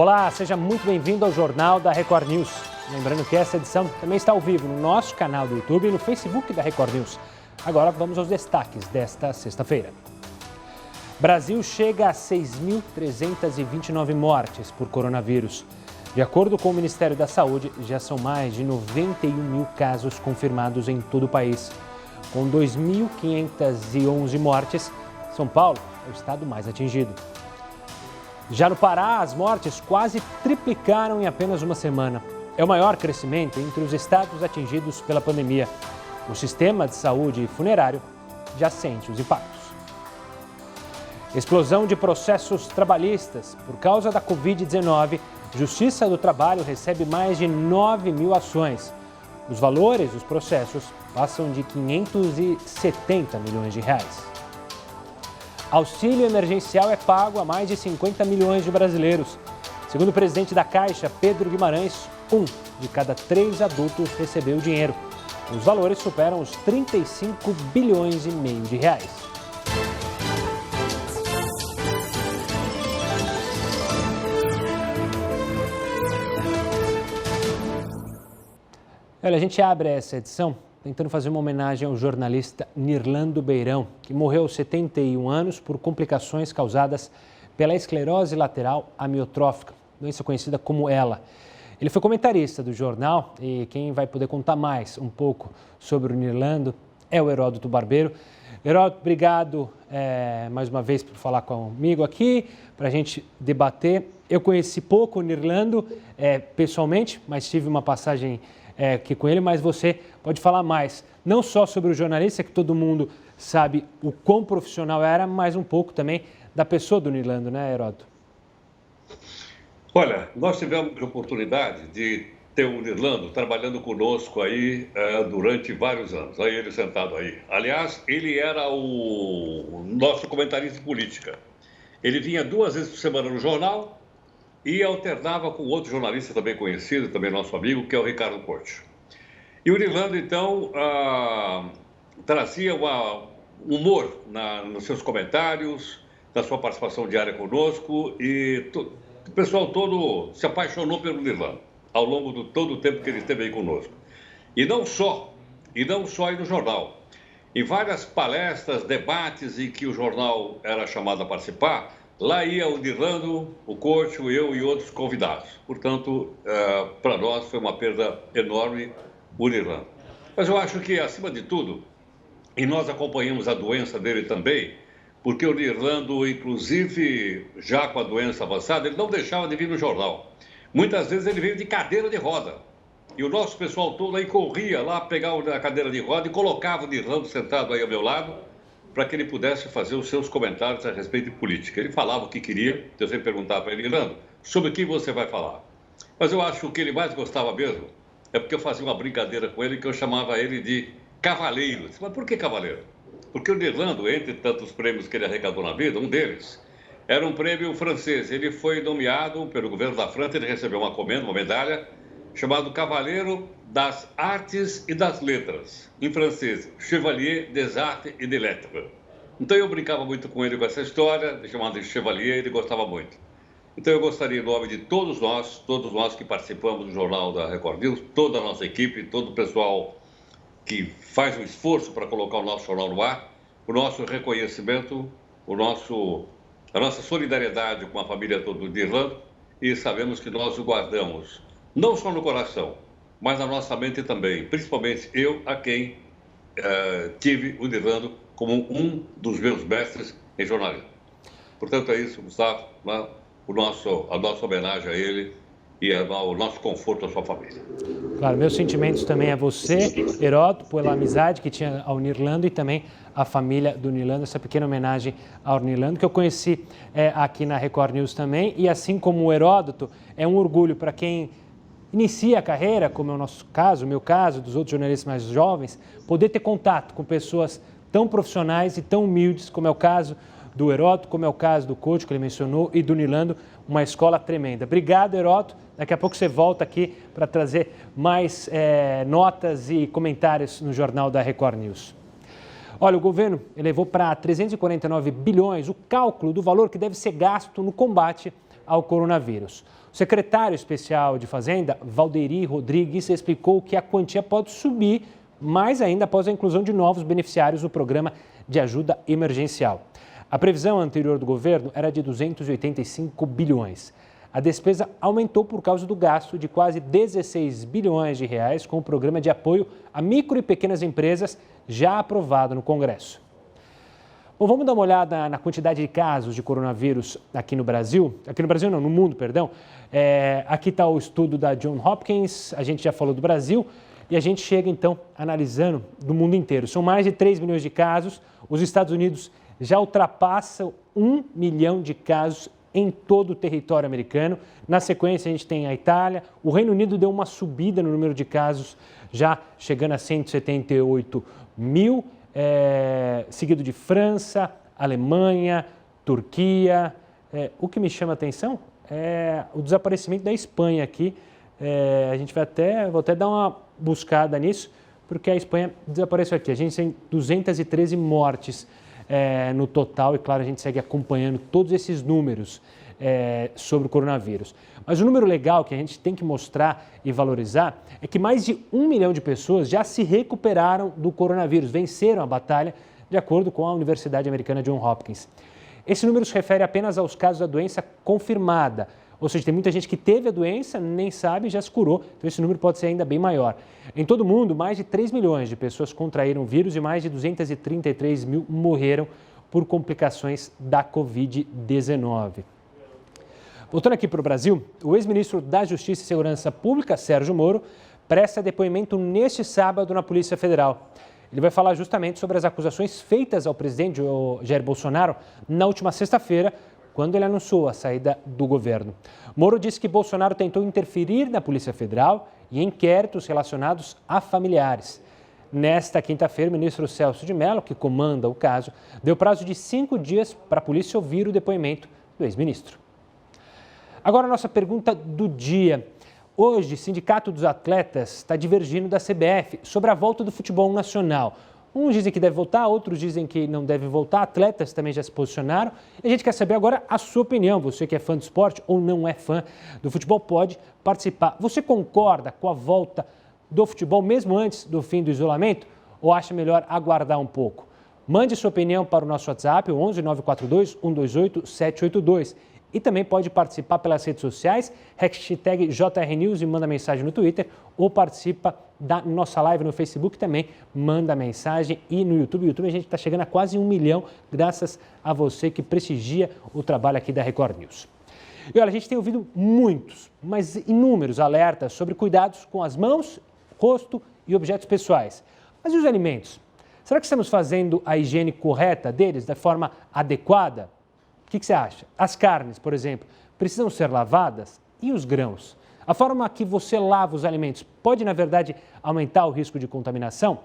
Olá, seja muito bem-vindo ao Jornal da Record News. Lembrando que essa edição também está ao vivo no nosso canal do YouTube e no Facebook da Record News. Agora vamos aos destaques desta sexta-feira. Brasil chega a 6.329 mortes por coronavírus. De acordo com o Ministério da Saúde, já são mais de 91 mil casos confirmados em todo o país. Com 2.511 mortes, São Paulo é o estado mais atingido. Já no Pará, as mortes quase triplicaram em apenas uma semana. É o maior crescimento entre os estados atingidos pela pandemia. O sistema de saúde funerário já sente os impactos. Explosão de processos trabalhistas. Por causa da Covid-19, Justiça do Trabalho recebe mais de 9 mil ações. Os valores dos processos passam de 570 milhões de reais. Auxílio emergencial é pago a mais de 50 milhões de brasileiros. Segundo o presidente da Caixa, Pedro Guimarães, 1 de cada 3 adultos recebeu o dinheiro. Os valores superam os 35 bilhões e meio de reais. Olha, a gente abre essa edição tentando fazer uma homenagem ao jornalista Nirlando Beirão, que morreu aos 71 anos por complicações causadas pela esclerose lateral amiotrófica, doença conhecida como ELA. Ele foi comentarista do jornal e quem vai poder contar mais um pouco sobre o Nirlando é o Heródoto Barbeiro. Heródoto, obrigado mais uma vez por falar comigo aqui, para a gente debater. Eu conheci pouco o Nirlando pessoalmente, mas tive uma passagem aqui com ele, mas você pode falar mais, não só sobre o jornalista, que todo mundo sabe o quão profissional era, mas um pouco também da pessoa do Nirlando, né, Heródoto? Olha, nós tivemos a oportunidade de ter o Nirlando trabalhando conosco aí durante vários anos, aí ele sentado aí. Aliás, ele era o nosso comentarista de política. Ele vinha 2 vezes por semana no jornal, e alternava com outro jornalista também conhecido, também nosso amigo, que é o Ricardo Corte. E o Nirlando, então, trazia humor nos seus comentários, na sua participação diária conosco, e o pessoal todo se apaixonou pelo Nirlando, ao longo de todo o tempo que ele esteve aí conosco. E não só aí no jornal. Em várias palestras, debates em que o jornal era chamado a participar, lá ia o Nirlando, o Corte, eu e outros convidados. Portanto, para nós foi uma perda enorme o Nirlando. Mas eu acho que, acima de tudo, e nós acompanhamos a doença dele também, porque o Nirlando, inclusive, já com a doença avançada, ele não deixava de vir no jornal. Muitas vezes ele veio de cadeira de roda. E o nosso pessoal todo aí corria lá, pegava a cadeira de roda e colocava o Nirlando sentado aí ao meu lado, para que ele pudesse fazer os seus comentários a respeito de política. Ele falava o que queria, eu sempre perguntava para ele, Nirlando, sobre o que você vai falar? Mas eu acho que o que ele mais gostava mesmo é porque eu fazia uma brincadeira com ele, que eu chamava ele de cavaleiro. Mas por que cavaleiro? Porque o Nirlando, entre tantos prêmios que ele arrecadou na vida, um deles era um prêmio francês. Ele foi nomeado pelo governo da França, ele recebeu uma comenda, uma medalha, chamado Cavaleiro das Artes e das Letras, em francês, Chevalier des Arts et des Lettres. Então eu brincava muito com ele com essa história, chamado de Chevalier, ele gostava muito. Então eu gostaria, em nome de todos nós que participamos do Jornal da Record News, toda a nossa equipe, todo o pessoal que faz um esforço para colocar o nosso jornal no ar, o nosso reconhecimento, a nossa solidariedade com a família toda do Nirlando, e sabemos que nós o guardamos não só no coração, mas na nossa mente também, principalmente eu, a quem tive o Nirlando como um dos meus mestres em jornalismo. Portanto, é isso, Gustavo, né? A nossa homenagem a ele e o nosso conforto à sua família. Claro, meus sentimentos também a você, Heródoto, pela amizade que tinha ao Nirlando e também a família do Nirlando, essa pequena homenagem ao Nirlando, que eu conheci aqui na Record News também, e assim como o Heródoto, é um orgulho para quem inicia a carreira, como é o nosso caso, o meu caso, dos outros jornalistas mais jovens, poder ter contato com pessoas tão profissionais e tão humildes, como é o caso do Heródoto, como é o caso do Couto, que ele mencionou, e do Nirlando, uma escola tremenda. Obrigado, Heródoto. Daqui a pouco você volta aqui para trazer mais notas e comentários no Jornal da Record News. Olha, o governo elevou para 349 bilhões o cálculo do valor que deve ser gasto no combate ao coronavírus. O secretário especial de Fazenda, Valderi Rodrigues, explicou que a quantia pode subir mais ainda após a inclusão de novos beneficiários no programa de ajuda emergencial. A previsão anterior do governo era de 285 bilhões. A despesa aumentou por causa do gasto de quase 16 bilhões de reais com o programa de apoio a micro e pequenas empresas já aprovado no Congresso. Bom, vamos dar uma olhada na quantidade de casos de coronavírus aqui no Brasil. Aqui no Brasil não, no mundo, perdão. Aqui está o estudo da Johns Hopkins, a gente já falou do Brasil e a gente chega então analisando do mundo inteiro. São mais de 3 milhões de casos, os Estados Unidos já ultrapassam 1 milhão de casos em todo o território americano. Na sequência, a gente tem a Itália. O Reino Unido deu uma subida no número de casos, já chegando a 178 mil, seguido de França, Alemanha, Turquia. O que me chama a atenção é o desaparecimento da Espanha aqui. A gente vou até dar uma buscada nisso, porque a Espanha desapareceu aqui. A gente tem 213 mortes no total, e claro, a gente segue acompanhando todos esses números sobre o coronavírus. Mas o número legal que a gente tem que mostrar e valorizar é que mais de 1 milhão de pessoas já se recuperaram do coronavírus, venceram a batalha, de acordo com a Universidade Americana Johns Hopkins. Esse número se refere apenas aos casos da doença confirmada, ou seja, tem muita gente que teve a doença, nem sabe e já se curou, então esse número pode ser ainda bem maior. Em todo o mundo, mais de 3 milhões de pessoas contraíram o vírus e mais de 233 mil morreram por complicações da Covid-19. Voltando aqui para o Brasil, o ex-ministro da Justiça e Segurança Pública, Sérgio Moro, presta depoimento neste sábado na Polícia Federal. Ele vai falar justamente sobre as acusações feitas ao presidente Jair Bolsonaro na última sexta-feira, quando ele anunciou a saída do governo. Moro disse que Bolsonaro tentou interferir na Polícia Federal e em inquéritos relacionados a familiares. Nesta quinta-feira, o ministro Celso de Mello, que comanda o caso, deu prazo de 5 dias para a polícia ouvir o depoimento do ex-ministro. Agora, a nossa pergunta do dia. Hoje, o Sindicato dos Atletas está divergindo da CBF sobre a volta do futebol nacional. Uns dizem que deve voltar, outros dizem que não deve voltar, atletas também já se posicionaram. E a gente quer saber agora a sua opinião. Você que é fã do esporte ou não é fã do futebol pode participar. Você concorda com a volta do futebol mesmo antes do fim do isolamento ou acha melhor aguardar um pouco? Mande sua opinião para o nosso WhatsApp, o 11 942 128 782. E também pode participar pelas redes sociais, hashtag JRNews e manda mensagem no Twitter, ou participa da nossa live no Facebook também, manda mensagem, e no YouTube a gente está chegando a quase 1 milhão, graças a você que prestigia o trabalho aqui da Record News. E olha, a gente tem ouvido muitos, mas inúmeros alertas sobre cuidados com as mãos, rosto e objetos pessoais. Mas e os alimentos? Será que estamos fazendo a higiene correta deles, da forma adequada? O que você acha? As carnes, por exemplo, precisam ser lavadas? E os grãos? A forma que você lava os alimentos pode, na verdade, aumentar o risco de contaminação?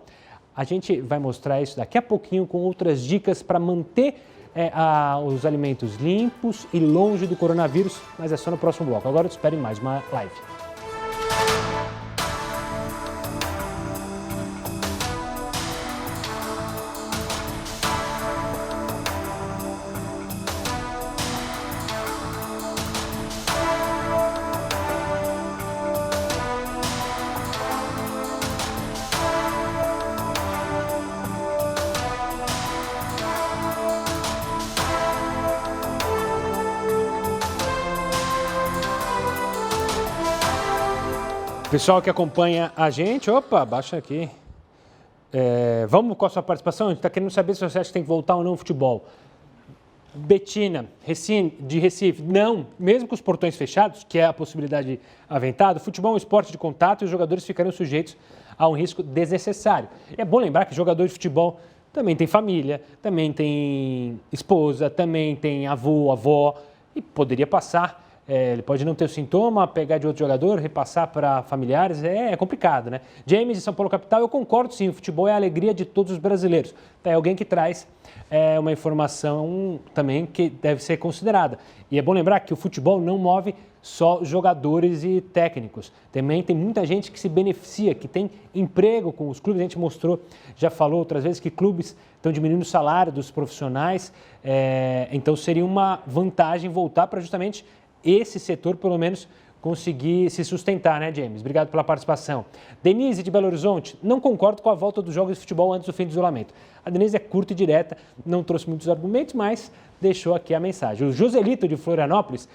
A gente vai mostrar isso daqui a pouquinho com outras dicas para manter os alimentos limpos e longe do coronavírus, mas é só no próximo bloco. Agora eu te espero em mais uma live. Pessoal que acompanha a gente, opa, baixa aqui. Vamos com a sua participação? A gente está querendo saber se você acha que tem que voltar ou não ao futebol. Betina, de Recife, não, mesmo com os portões fechados, que é a possibilidade aventada, o futebol é um esporte de contato e os jogadores ficariam sujeitos a um risco desnecessário. É bom lembrar que jogador de futebol também tem família, também tem esposa, também tem avô, avó, e poderia passar. Ele pode não ter o sintoma, pegar de outro jogador, repassar para familiares, é complicado, né? James de São Paulo capital, eu concordo sim, o futebol é a alegria de todos os brasileiros. É alguém que traz uma informação também que deve ser considerada. E é bom lembrar que o futebol não move só jogadores e técnicos. Também tem muita gente que se beneficia, que tem emprego com os clubes. A gente mostrou, já falou outras vezes, que clubes estão diminuindo o salário dos profissionais. Então seria uma vantagem voltar para justamente esse setor, pelo menos, conseguir se sustentar, né, James? Obrigado pela participação. Denise, de Belo Horizonte, não concordo com a volta dos jogos de futebol antes do fim do isolamento. A Denise é curta e direta, não trouxe muitos argumentos, mas deixou aqui a mensagem. O Joselito, de Florianópolis,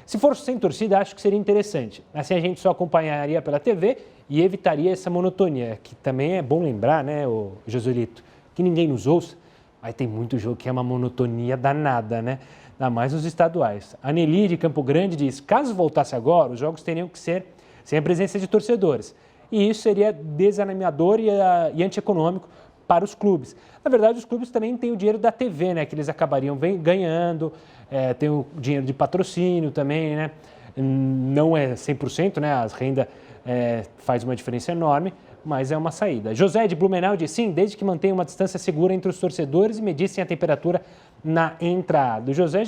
se for sem torcida, acho que seria interessante. Assim a gente só acompanharia pela TV e evitaria essa monotonia, que também é bom lembrar, né, o Joselito, que ninguém nos ouça, mas tem muito jogo que é uma monotonia danada, né? Ainda mais nos estaduais. A Nelly, de Campo Grande, diz, caso voltasse agora, os jogos teriam que ser sem a presença de torcedores. E isso seria desanimador e antieconômico para os clubes. Na verdade, os clubes também têm o dinheiro da TV, né? Que eles acabariam ganhando, tem o dinheiro de patrocínio também, né? Não é 100%, né? A renda faz uma diferença enorme, mas é uma saída. José, de Blumenau, diz, sim, desde que mantenha uma distância segura entre os torcedores e medissem a temperatura na entrada. O José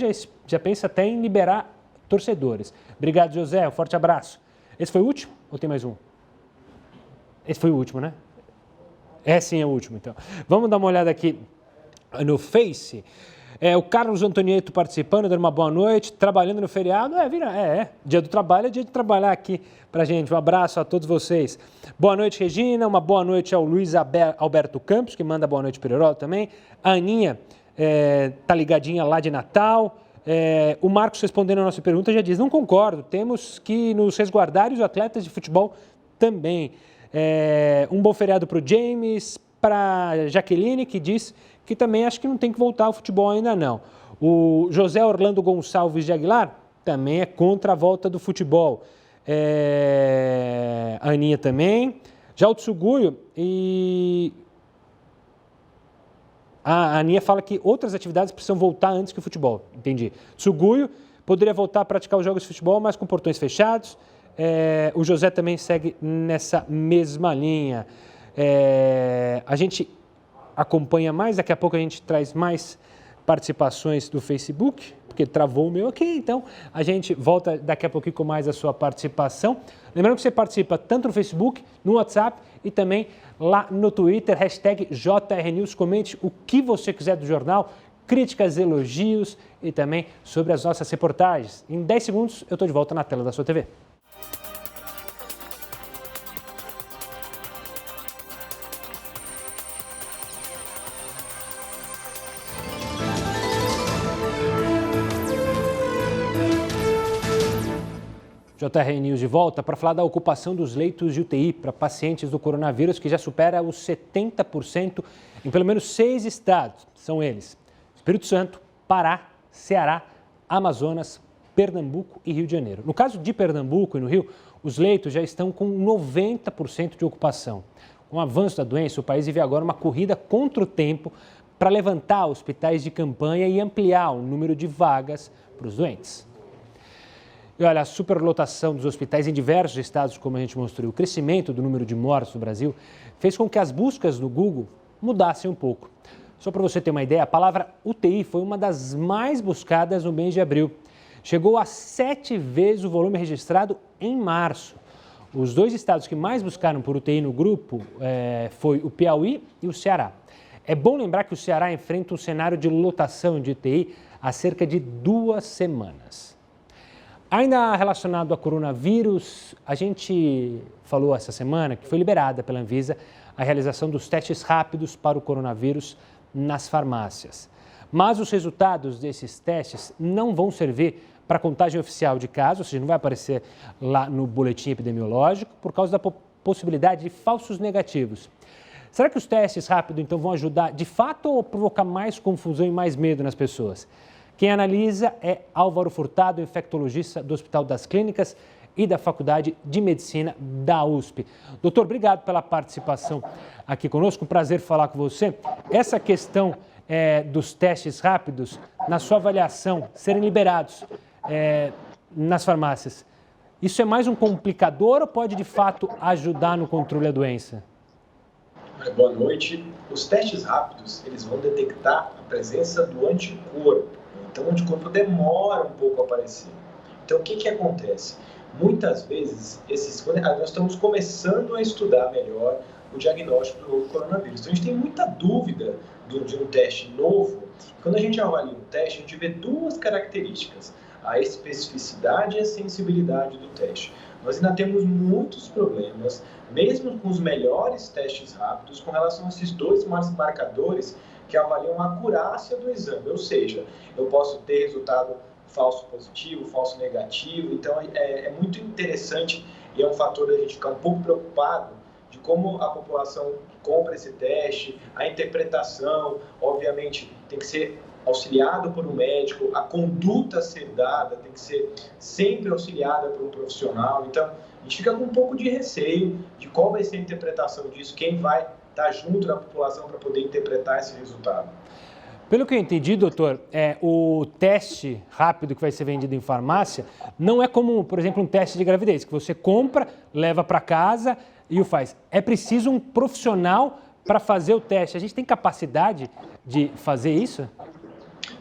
já pensa até em liberar torcedores. Obrigado, José. Um forte abraço. Esse foi o último ou tem mais um? Esse foi o último, né? Sim, é o último, então. Vamos dar uma olhada aqui no Face. O Carlos Antonieto participando, dando uma boa noite, trabalhando no feriado. Dia do trabalho é dia de trabalhar aqui pra gente. Um abraço a todos vocês. Boa noite, Regina. Uma boa noite ao Luiz Alberto Campos, que manda boa noite, Pererol, também. A Aninha tá ligadinha lá de Natal. O Marcos, respondendo a nossa pergunta, já diz, não concordo, temos que nos resguardar e os atletas de futebol também. Um bom feriado para o James, para Jaqueline, que diz que também acho que não tem que voltar ao futebol ainda não. O José Orlando Gonçalves de Aguilar também é contra a volta do futebol. A Aninha também. Já o Tsuguyo e... A Aninha fala que outras atividades precisam voltar antes que o futebol. Entendi. Tsuguyo poderia voltar a praticar os jogos de futebol, mas com portões fechados. O José também segue nessa mesma linha. A gente acompanha mais, daqui a pouco a gente traz mais participações do Facebook, porque travou o meu aqui, então a gente volta daqui a pouquinho com mais a sua participação. Lembrando que você participa tanto no Facebook, no WhatsApp e também lá no Twitter, #JRNews, comente o que você quiser do jornal, críticas, elogios e também sobre as nossas reportagens. Em 10 segundos eu estou de volta na tela da sua TV. JR News de volta para falar da ocupação dos leitos de UTI para pacientes do coronavírus, que já supera os 70% em pelo menos 6 estados. São eles: Espírito Santo, Pará, Ceará, Amazonas, Pernambuco e Rio de Janeiro. No caso de Pernambuco e no Rio, os leitos já estão com 90% de ocupação. Com o avanço da doença, o país vive agora uma corrida contra o tempo para levantar hospitais de campanha e ampliar o número de vagas para os doentes. E olha, a superlotação dos hospitais em diversos estados, como a gente mostrou, o crescimento do número de mortes no Brasil, fez com que as buscas no Google mudassem um pouco. Só para você ter uma ideia, a palavra UTI foi uma das mais buscadas no mês de abril. Chegou a 7 vezes o volume registrado em março. Os 2 estados que mais buscaram por UTI no grupo foi o Piauí e o Ceará. É bom lembrar que o Ceará enfrenta um cenário de lotação de UTI há cerca de 2 semanas. Ainda relacionado a coronavírus, a gente falou essa semana que foi liberada pela Anvisa a realização dos testes rápidos para o coronavírus nas farmácias. Mas os resultados desses testes não vão servir para a contagem oficial de casos, ou seja, não vai aparecer lá no boletim epidemiológico, por causa da possibilidade de falsos negativos. Será que os testes rápidos, então, vão ajudar de fato ou provocar mais confusão e mais medo nas pessoas? Quem analisa é Álvaro Furtado, infectologista do Hospital das Clínicas e da Faculdade de Medicina da USP. Doutor, obrigado pela participação aqui conosco, um prazer falar com você. Essa questão dos testes rápidos, na sua avaliação, serem liberados nas farmácias, isso é mais um complicador ou pode de fato ajudar no controle da doença? Boa noite. Os testes rápidos, eles vão detectar a presença do anticorpo. Então, o anticorpo demora um pouco a aparecer. Então, o que acontece? Muitas vezes, nós estamos começando a estudar melhor o diagnóstico do novo coronavírus. Então, a gente tem muita dúvida de um teste novo. Quando a gente avalia um teste, a gente vê 2 características. a especificidade e a sensibilidade do teste. Nós ainda temos muitos problemas, mesmo com os melhores testes rápidos, com relação a esses dois marcadores que avaliam a acurácia do exame, ou seja, eu posso ter resultado falso positivo, falso negativo, então é muito interessante e é um fator da gente ficar um pouco preocupado de como a população compra esse teste, a interpretação, obviamente, tem que ser auxiliado por um médico, a conduta a ser dada tem que ser sempre auxiliada por um profissional, então a gente fica com um pouco de receio de qual vai ser a interpretação disso, quem vai estar junto da população para poder interpretar esse resultado. Pelo que eu entendi, doutor, o teste rápido que vai ser vendido em farmácia não é como, por exemplo, um teste de gravidez, que você compra, leva para casa e o faz. É preciso um profissional para fazer o teste. A gente tem capacidade de fazer isso?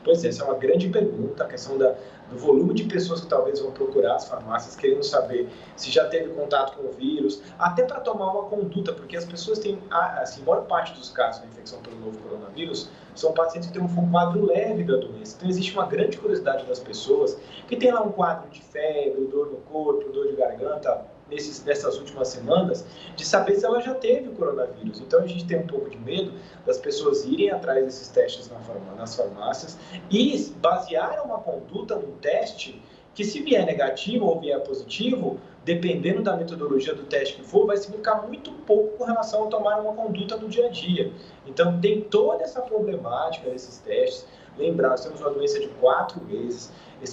Pois é, essa é uma grande pergunta, a questão do volume de pessoas que talvez vão procurar as farmácias querendo saber se já teve contato com o vírus, até para tomar uma conduta, porque as pessoas têm, assim, a maior parte dos casos de infecção pelo novo coronavírus são pacientes que têm um quadro leve da doença. Então existe uma grande curiosidade das pessoas que tem lá um quadro de febre, dor no corpo, dor de garganta, nessas últimas semanas, de saber se ela já teve o coronavírus. Então, a gente tem um pouco de medo das pessoas irem atrás desses testes nas farmácias e basear uma conduta num teste que, se vier negativo ou vier positivo, dependendo da metodologia do teste que for, vai significar muito pouco com relação a tomar uma conduta no dia a dia. Então, tem toda essa problemática desses testes. Lembrar, nós temos uma doença de 4 meses,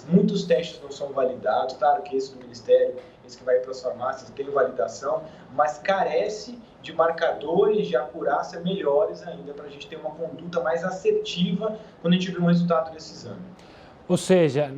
muitos testes não são validados, claro que esse do Ministério, esse que vai para as farmácias, tem validação, mas carece de marcadores de acurácia melhores ainda, para a gente ter uma conduta mais assertiva quando a gente vê um resultado desse exame. Ou seja,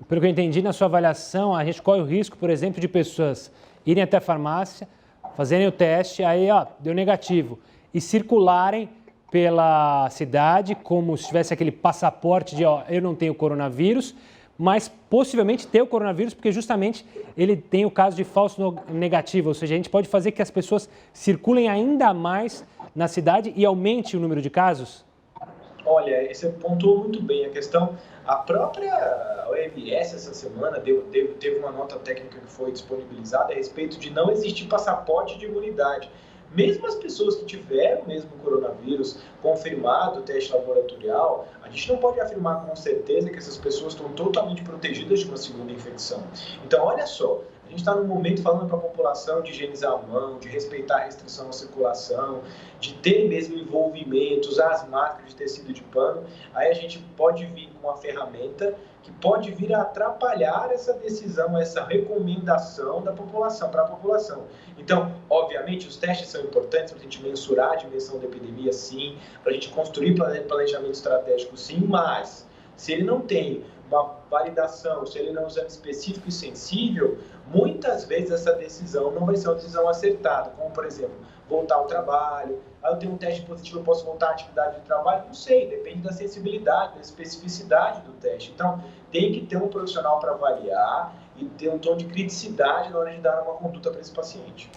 pelo que eu entendi, na sua avaliação, a gente corre o risco, por exemplo, de pessoas irem até a farmácia, fazerem o teste, aí deu negativo, e circularem pela cidade como se tivesse aquele passaporte de eu não tenho coronavírus, mas possivelmente ter o coronavírus, porque justamente ele tem o caso de falso negativo, ou seja, a gente pode fazer que as pessoas circulem ainda mais na cidade e aumente o número de casos? Olha, você pontuou muito bem a questão. A própria OMS essa semana teve uma nota técnica que foi disponibilizada a respeito de não existir passaporte de imunidade. Mesmo as pessoas que tiveram mesmo o coronavírus confirmado, o teste laboratorial, a gente não pode afirmar com certeza que essas pessoas estão totalmente protegidas de uma segunda infecção. Então, olha só, a gente está num momento falando para a população de higienizar a mão, de respeitar a restrição à circulação, de ter mesmo envolvimento, usar as máscaras de tecido de pano. Aí a gente pode vir com uma ferramenta que pode vir a atrapalhar essa decisão, essa recomendação da população, para a população. Então, obviamente, os testes são importantes para a gente mensurar a dimensão da epidemia, sim, para a gente construir planejamento estratégico, sim, mas se ele não tem uma validação, se ele não é um exame específico e sensível, muitas vezes essa decisão não vai ser uma decisão acertada, como, por exemplo, voltar ao trabalho. Eu tenho um teste positivo, eu posso voltar à atividade de trabalho? Não sei, depende da sensibilidade, da especificidade do teste. Então, tem que ter um profissional para avaliar e ter um tom de criticidade na hora de dar uma conduta para esse paciente.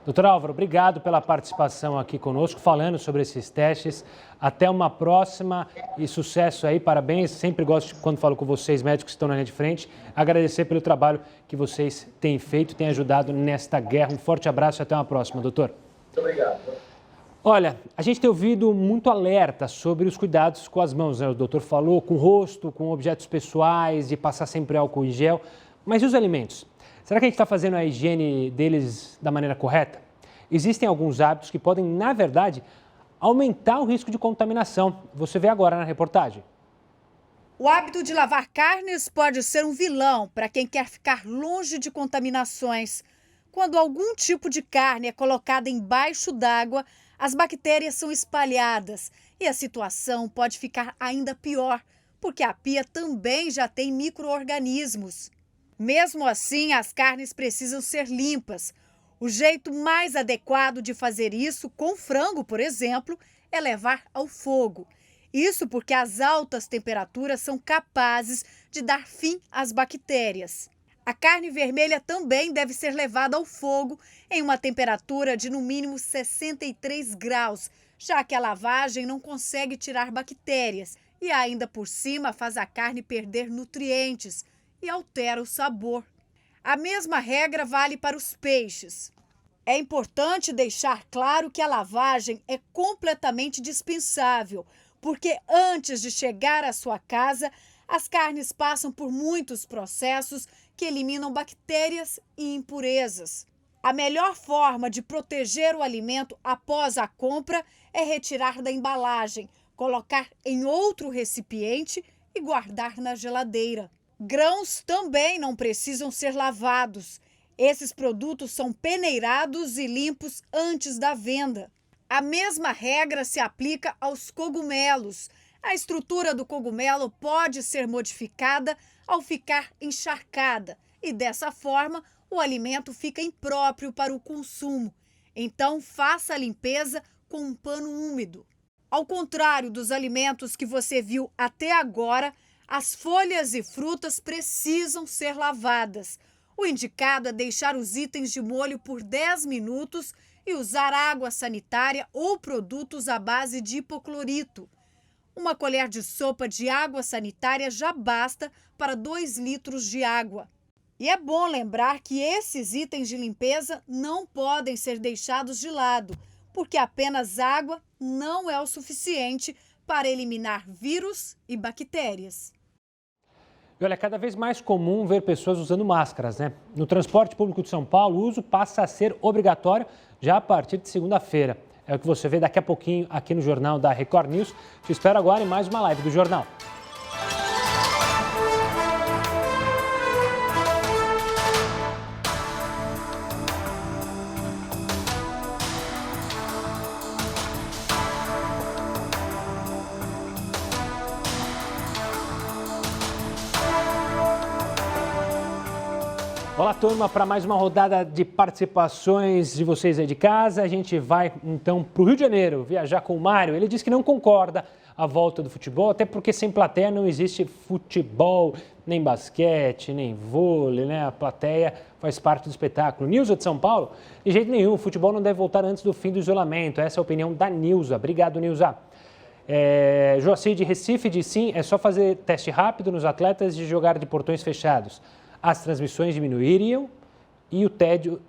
Doutor Álvaro, obrigado pela participação aqui conosco, falando sobre esses testes. Até uma próxima e sucesso aí, parabéns. Sempre gosto, quando falo com vocês, médicos que estão na linha de frente, agradecer pelo trabalho que vocês têm feito, têm ajudado nesta guerra. Um forte abraço e até uma próxima, doutor. Muito obrigado. Olha, a gente tem ouvido muito alerta sobre os cuidados com as mãos, né? O doutor falou com o rosto, com objetos pessoais, de passar sempre álcool em gel. Mas e os alimentos? Será que a gente está fazendo a higiene deles da maneira correta? Existem alguns hábitos que podem, na verdade, aumentar o risco de contaminação. Você vê agora na reportagem. O hábito de lavar carnes pode ser um vilão para quem quer ficar longe de contaminações. Quando algum tipo de carne é colocada embaixo d'água, as bactérias são espalhadas e a situação pode ficar ainda pior, porque a pia também já tem micro-organismos. Mesmo assim, as carnes precisam ser limpas. O jeito mais adequado de fazer isso, com frango, por exemplo, é levar ao fogo. Isso porque as altas temperaturas são capazes de dar fim às bactérias. A carne vermelha também deve ser levada ao fogo em uma temperatura de no mínimo 63 graus, já que a lavagem não consegue tirar bactérias e ainda por cima faz a carne perder nutrientes e altera o sabor. A mesma regra vale para os peixes. É importante deixar claro que a lavagem é completamente dispensável, porque antes de chegar à sua casa, as carnes passam por muitos processos que eliminam bactérias e impurezas. A melhor forma de proteger o alimento após a compra é retirar da embalagem, colocar em outro recipiente e guardar na geladeira. Grãos também não precisam ser lavados. Esses produtos são peneirados e limpos antes da venda. A mesma regra se aplica aos cogumelos. A estrutura do cogumelo pode ser modificada ao ficar encharcada e, dessa forma, o alimento fica impróprio para o consumo. Então, faça a limpeza com um pano úmido. Ao contrário dos alimentos que você viu até agora, as folhas e frutas precisam ser lavadas. O indicado é deixar os itens de molho por 10 minutos e usar água sanitária ou produtos à base de hipoclorito. Uma colher de sopa de água sanitária já basta para 2 litros de água. E é bom lembrar que esses itens de limpeza não podem ser deixados de lado, porque apenas água não é o suficiente para eliminar vírus e bactérias. E olha, é cada vez mais comum ver pessoas usando máscaras, né? No transporte público de São Paulo, o uso passa a ser obrigatório já a partir de segunda-feira. É o que você vê daqui a pouquinho aqui no Jornal da Record News. Te espero agora em mais uma live do Jornal. Olá, turma, para mais uma rodada de participações de vocês aí de casa. A gente vai, então, para o Rio de Janeiro viajar com o Mário. Ele diz que não concorda a volta do futebol, até porque sem plateia não existe futebol, nem basquete, nem vôlei, né? A plateia faz parte do espetáculo. Nilza de São Paulo, de jeito nenhum, o futebol não deve voltar antes do fim do isolamento. Essa é a opinião da Nilza. Obrigado, Nilza. Joacir de Recife diz sim, é só fazer teste rápido nos atletas e jogar de portões fechados. As transmissões diminuiriam e o tédio...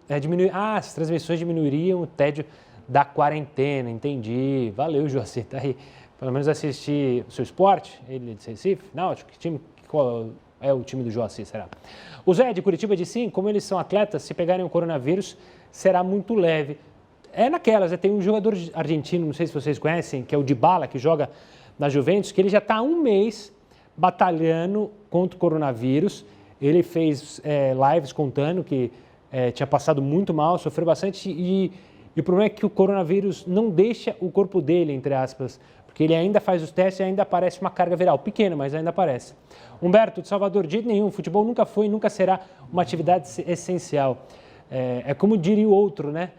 as transmissões diminuiriam o tédio da quarentena, entendi. Valeu, Joacir, tá aí. Pelo menos assistir o seu esporte, ele de Recife, Náutico, qual é o time do Joacir, será? O Zé de Curitiba diz sim, como eles são atletas, se pegarem o coronavírus, será muito leve. É naquelas, tem um jogador argentino, não sei se vocês conhecem, que é o Dybala, que joga na Juventus, que ele já está há um mês batalhando contra o coronavírus. Ele fez lives contando que tinha passado muito mal, sofreu bastante e o problema é que o coronavírus não deixa o corpo dele, entre aspas, porque ele ainda faz os testes e ainda aparece uma carga viral, pequena, mas ainda aparece. Humberto, de Salvador, de jeito nenhum, o futebol nunca foi e nunca será uma atividade essencial. É como diria o outro, né?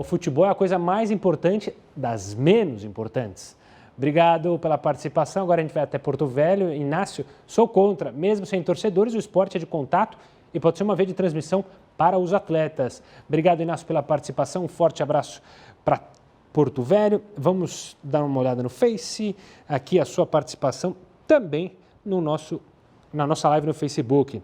O futebol é a coisa mais importante das menos importantes. Obrigado pela participação. Agora a gente vai até Porto Velho. Inácio, sou contra. Mesmo sem torcedores, o esporte é de contato e pode ser uma vez de transmissão para os atletas. Obrigado, Inácio, pela participação. Um forte abraço para Porto Velho. Vamos dar uma olhada no Face. Aqui a sua participação também na nossa live no Facebook.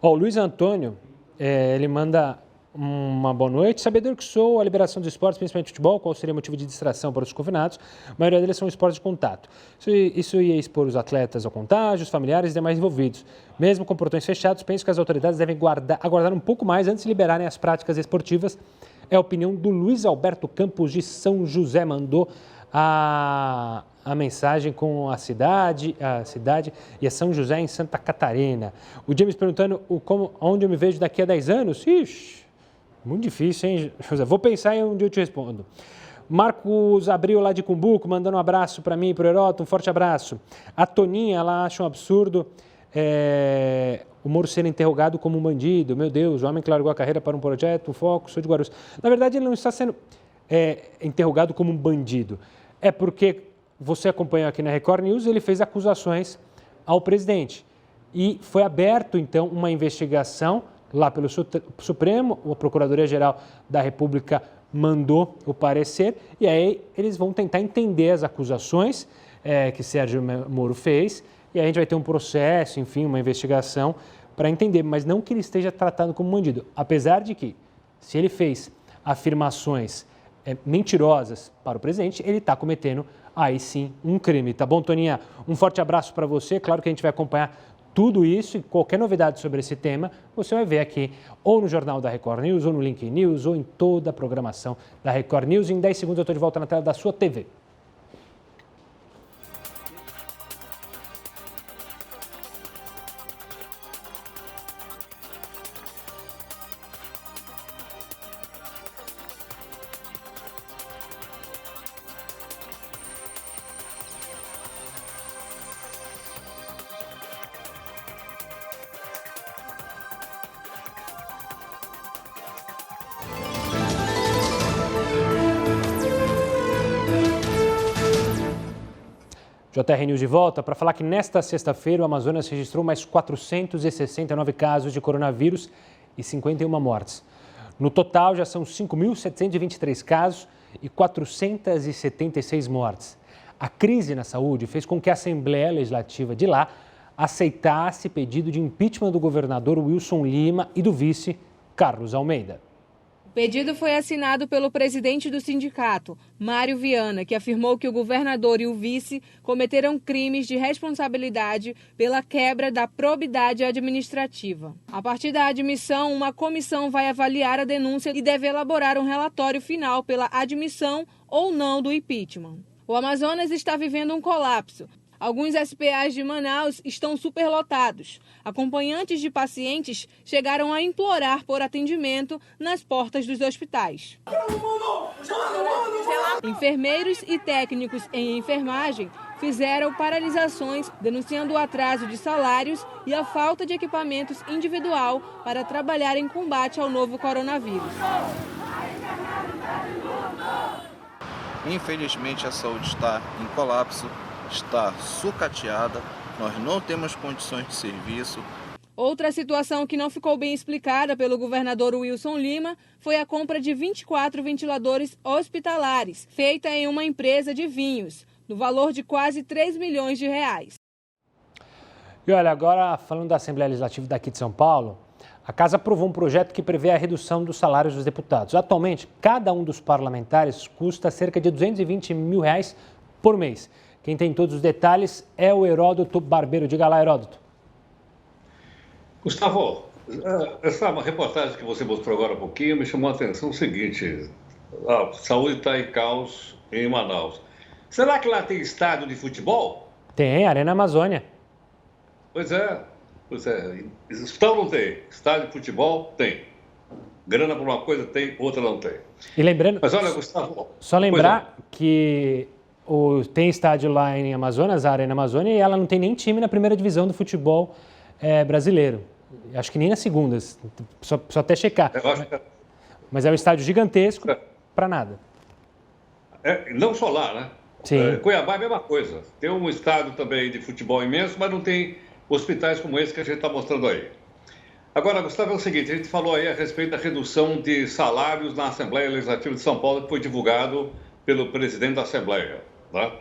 O Luiz Antônio, ele manda... Uma boa noite. Sabedor que sou, a liberação dos esportes, principalmente futebol, qual seria o motivo de distração para os confinados? A maioria deles são esportes de contato. Isso ia expor os atletas ao contágio, os familiares e demais envolvidos. Mesmo com portões fechados, penso que as autoridades devem aguardar um pouco mais antes de liberarem as práticas esportivas. É a opinião do Luiz Alberto Campos de São José. Mandou a mensagem com a cidade e a São José em Santa Catarina. O James perguntando onde eu me vejo daqui a 10 anos? Ixi! Muito difícil, hein, José? Vou pensar em onde eu te respondo. Marcos Abril, lá de Cumbuco, mandando um abraço para mim e para o Herota, um forte abraço. A Toninha, ela acha um absurdo o Moro ser interrogado como um bandido. Meu Deus, o homem que largou a carreira para um projeto, um foco, sou de Guarulhos. Na verdade, ele não está sendo interrogado como um bandido. É porque você acompanhou aqui na Record News, ele fez acusações ao presidente. E foi aberto, então, uma investigação lá pelo Supremo, a Procuradoria-Geral da República mandou o parecer, e aí eles vão tentar entender as acusações que Sérgio Moro fez, e a gente vai ter um processo, enfim, uma investigação para entender, mas não que ele esteja tratado como bandido, apesar de que, se ele fez afirmações mentirosas para o presidente, ele está cometendo, aí sim, um crime. Tá bom, Toninha? Um forte abraço para você. Claro que a gente vai acompanhar tudo isso e qualquer novidade sobre esse tema, você vai ver aqui ou no Jornal da Record News, ou no Link News, ou em toda a programação da Record News. Em 10 segundos eu estou de volta na tela da sua TV. JR News de volta para falar que nesta sexta-feira o Amazonas registrou mais 469 casos de coronavírus e 51 mortes. No total já são 5.723 casos e 476 mortes. A crise na saúde fez com que a Assembleia Legislativa de lá aceitasse pedido de impeachment do governador Wilson Lima e do vice Carlos Almeida. O pedido foi assinado pelo presidente do sindicato, Mário Viana, que afirmou que o governador e o vice cometeram crimes de responsabilidade pela quebra da probidade administrativa. A partir da admissão, uma comissão vai avaliar a denúncia e deve elaborar um relatório final pela admissão ou não do impeachment. O Amazonas está vivendo um colapso. Alguns SPAs de Manaus estão superlotados. Acompanhantes de pacientes chegaram a implorar por atendimento nas portas dos hospitais. Enfermeiros e técnicos em enfermagem fizeram paralisações, denunciando o atraso de salários e a falta de equipamentos individual para trabalhar em combate ao novo coronavírus. Infelizmente, a saúde está em colapso. Está sucateada, nós não temos condições de serviço. Outra situação que não ficou bem explicada pelo governador Wilson Lima foi a compra de 24 ventiladores hospitalares, feita em uma empresa de vinhos, no valor de quase 3 milhões de reais. E olha, agora falando da Assembleia Legislativa daqui de São Paulo, a Casa aprovou um projeto que prevê a redução dos salários dos deputados. Atualmente, cada um dos parlamentares custa cerca de R$220 mil por mês. Quem tem todos os detalhes é o Heródoto Barbeiro. Diga lá, Heródoto. Gustavo, essa reportagem que você mostrou agora há pouquinho me chamou a atenção o seguinte: a saúde está em caos em Manaus. Será que lá tem estádio de futebol? Tem, Arena Amazônia. Pois é. Então não tem. Estádio de futebol tem. Grana para uma coisa tem, outra não tem. E lembrando... Mas olha, Gustavo... Só lembrar que... tem estádio lá em Amazonas, a Arena Amazônia, e ela não tem nem time na primeira divisão do futebol brasileiro. Acho que nem na segunda, só até checar. Mas é um estádio gigantesco para nada. Não só lá, né? Sim. Cuiabá é a mesma coisa. Tem um estádio também de futebol imenso, mas não tem hospitais como esse que a gente está mostrando aí. Agora, Gustavo, é o seguinte, a gente falou aí a respeito da redução de salários na Assembleia Legislativa de São Paulo, que foi divulgado pelo presidente da Assembleia. Tá?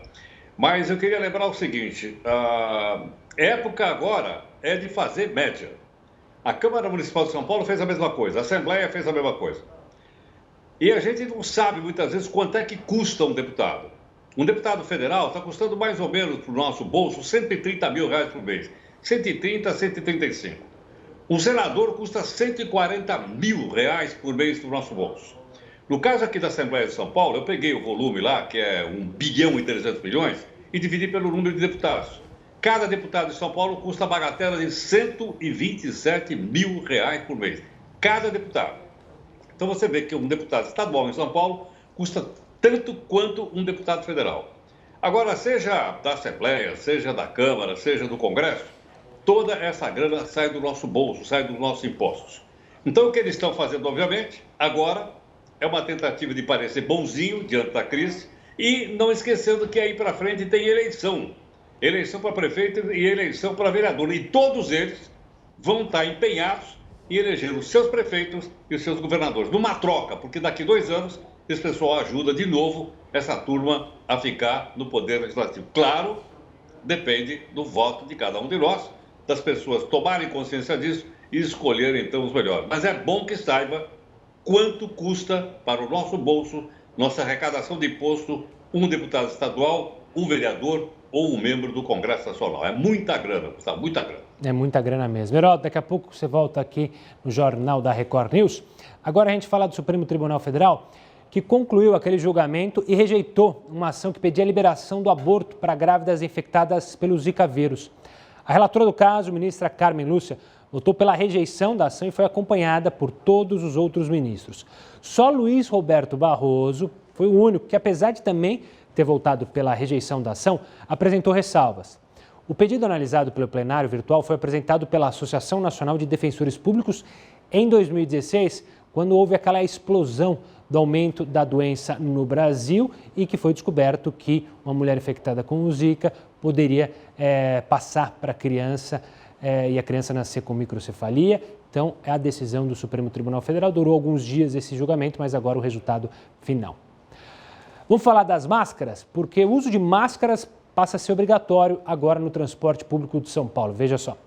Mas eu queria lembrar o seguinte, a época agora é de fazer média. A Câmara Municipal de São Paulo fez a mesma coisa, a Assembleia fez a mesma coisa. E a gente não sabe muitas vezes quanto é que custa um deputado. Um deputado federal está custando mais ou menos para o nosso bolso R$130 mil por mês. 130, 135. Um senador custa R$140 mil por mês para o nosso bolso. No caso aqui da Assembleia de São Paulo, eu peguei o volume lá, que é 1 bilhão e 300 milhões, e dividi pelo número de deputados. Cada deputado de São Paulo custa a bagatela de R$127 mil por mês. Cada deputado. Então você vê que um deputado estadual em São Paulo custa tanto quanto um deputado federal. Agora, seja da Assembleia, seja da Câmara, seja do Congresso, toda essa grana sai do nosso bolso, sai dos nossos impostos. Então o que eles estão fazendo, obviamente, agora é uma tentativa de parecer bonzinho diante da crise e não esquecendo que aí para frente tem eleição. Eleição para prefeito e eleição para vereador. E todos eles vão estar empenhados em eleger os seus prefeitos e os seus governadores. Numa troca, porque daqui 2 anos esse pessoal ajuda de novo essa turma a ficar no poder legislativo. Claro depende do voto de cada um de nós, das pessoas tomarem consciência disso e escolherem, então, os melhores. Mas é bom que saiba quanto custa para o nosso bolso, nossa arrecadação de imposto, um deputado estadual, um vereador ou um membro do Congresso Nacional. É muita grana, custa muita grana. É muita grana mesmo. Herói, daqui a pouco você volta aqui no Jornal da Record News. Agora a gente fala do Supremo Tribunal Federal, que concluiu aquele julgamento e rejeitou uma ação que pedia a liberação do aborto para grávidas infectadas pelo Zika vírus. A relatora do caso, ministra Carmen Lúcia, votou pela rejeição da ação e foi acompanhada por todos os outros ministros. Só Luiz Roberto Barroso foi o único que, apesar de também ter votado pela rejeição da ação, apresentou ressalvas. O pedido analisado pelo plenário virtual foi apresentado pela Associação Nacional de Defensores Públicos em 2016, quando houve aquela explosão do aumento da doença no Brasil e que foi descoberto que uma mulher infectada com o Zika poderia passar para a criança e a criança nascer com microcefalia. Então, é a decisão do Supremo Tribunal Federal. Durou alguns dias esse julgamento, mas agora o resultado final. Vamos falar das máscaras, porque o uso de máscaras passa a ser obrigatório agora no transporte público de São Paulo. Veja só.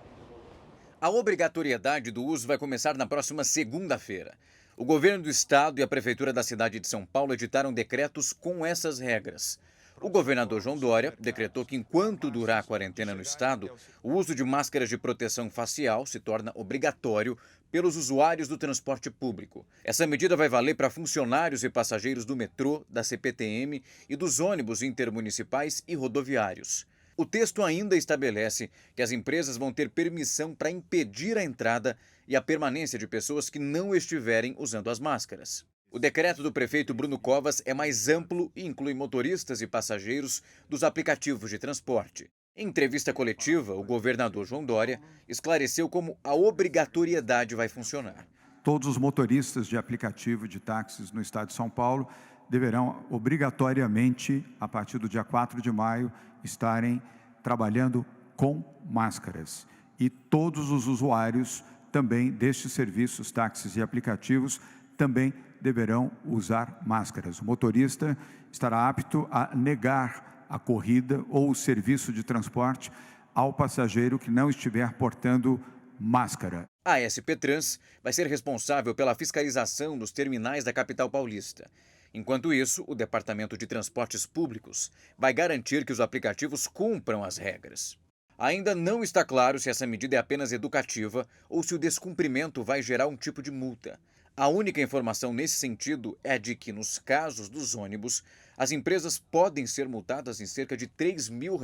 A obrigatoriedade do uso vai começar na próxima segunda-feira. O governo do estado e a prefeitura da cidade de São Paulo editaram decretos com essas regras. O governador João Dória decretou que, enquanto durar a quarentena no estado, o uso de máscaras de proteção facial se torna obrigatório pelos usuários do transporte público. Essa medida vai valer para funcionários e passageiros do metrô, da CPTM e dos ônibus intermunicipais e rodoviários. O texto ainda estabelece que as empresas vão ter permissão para impedir a entrada e a permanência de pessoas que não estiverem usando as máscaras. O decreto do prefeito Bruno Covas é mais amplo e inclui motoristas e passageiros dos aplicativos de transporte. Em entrevista coletiva, o governador João Dória esclareceu como a obrigatoriedade vai funcionar. Todos os motoristas de aplicativo de táxis no estado de São Paulo deverão obrigatoriamente, a partir do dia 4 de maio, estarem trabalhando com máscaras. E todos os usuários também destes serviços, táxis e aplicativos, também deverão usar máscaras. O motorista estará apto a negar a corrida ou o serviço de transporte ao passageiro que não estiver portando máscara. A SP Trans vai ser responsável pela fiscalização dos terminais da capital paulista. Enquanto isso, o Departamento de Transportes Públicos vai garantir que os aplicativos cumpram as regras. Ainda não está claro se essa medida é apenas educativa ou se o descumprimento vai gerar um tipo de multa. A única informação nesse sentido é de que, nos casos dos ônibus, as empresas podem ser multadas em cerca de R$3 mil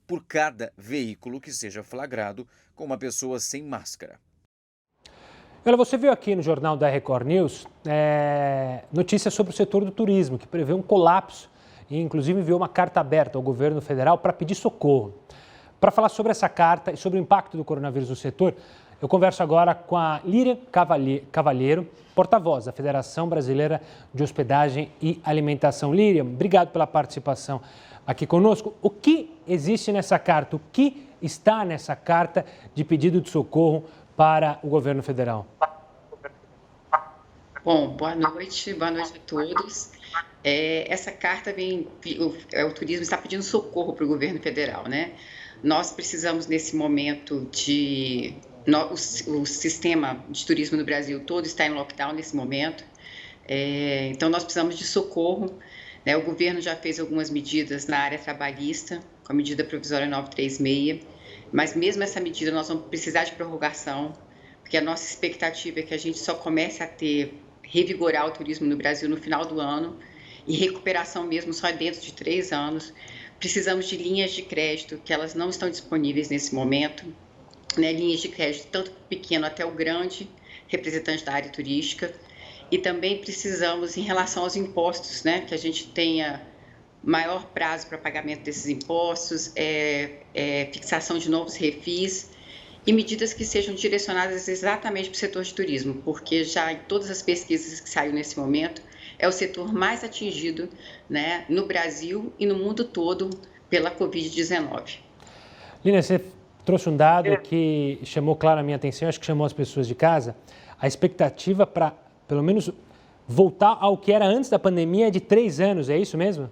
por cada veículo que seja flagrado com uma pessoa sem máscara. Olha, você viu aqui no Jornal da Record News notícias sobre o setor do turismo, que prevê um colapso e, inclusive, enviou uma carta aberta ao governo federal para pedir socorro. Para falar sobre essa carta e sobre o impacto do coronavírus no setor, eu converso agora com a Líria Cavalheiro, porta-voz da Federação Brasileira de Hospedagem e Alimentação. Líria, obrigado pela participação aqui conosco. O que existe nessa carta? O que está nessa carta de pedido de socorro para o governo federal? Bom, boa noite a todos. Essa carta o turismo está pedindo socorro para o governo federal, né? Nós precisamos, nesse momento, o sistema de turismo no Brasil todo está em lockdown nesse momento, então nós precisamos de socorro, né? O governo já fez algumas medidas na área trabalhista, com a medida provisória 936, mas mesmo essa medida nós vamos precisar de prorrogação, porque a nossa expectativa é que a gente só comece a revigorar o turismo no Brasil no final do ano e recuperação mesmo só dentro de 3 anos. Precisamos de linhas de crédito, que elas não estão disponíveis nesse momento, né? Linhas de crédito tanto pequeno até o grande, representante da área turística. E também precisamos, em relação aos impostos, né? Que a gente tenha maior prazo para pagamento desses impostos, fixação de novos refis e medidas que sejam direcionadas exatamente para o setor de turismo, porque já em todas as pesquisas que saíram nesse momento, é o setor mais atingido, né, no Brasil e no mundo todo pela Covid-19. Línia, você trouxe um dado que chamou claro a minha atenção, acho que chamou as pessoas de casa. A expectativa para, pelo menos, voltar ao que era antes da pandemia é de 3 anos, é isso mesmo?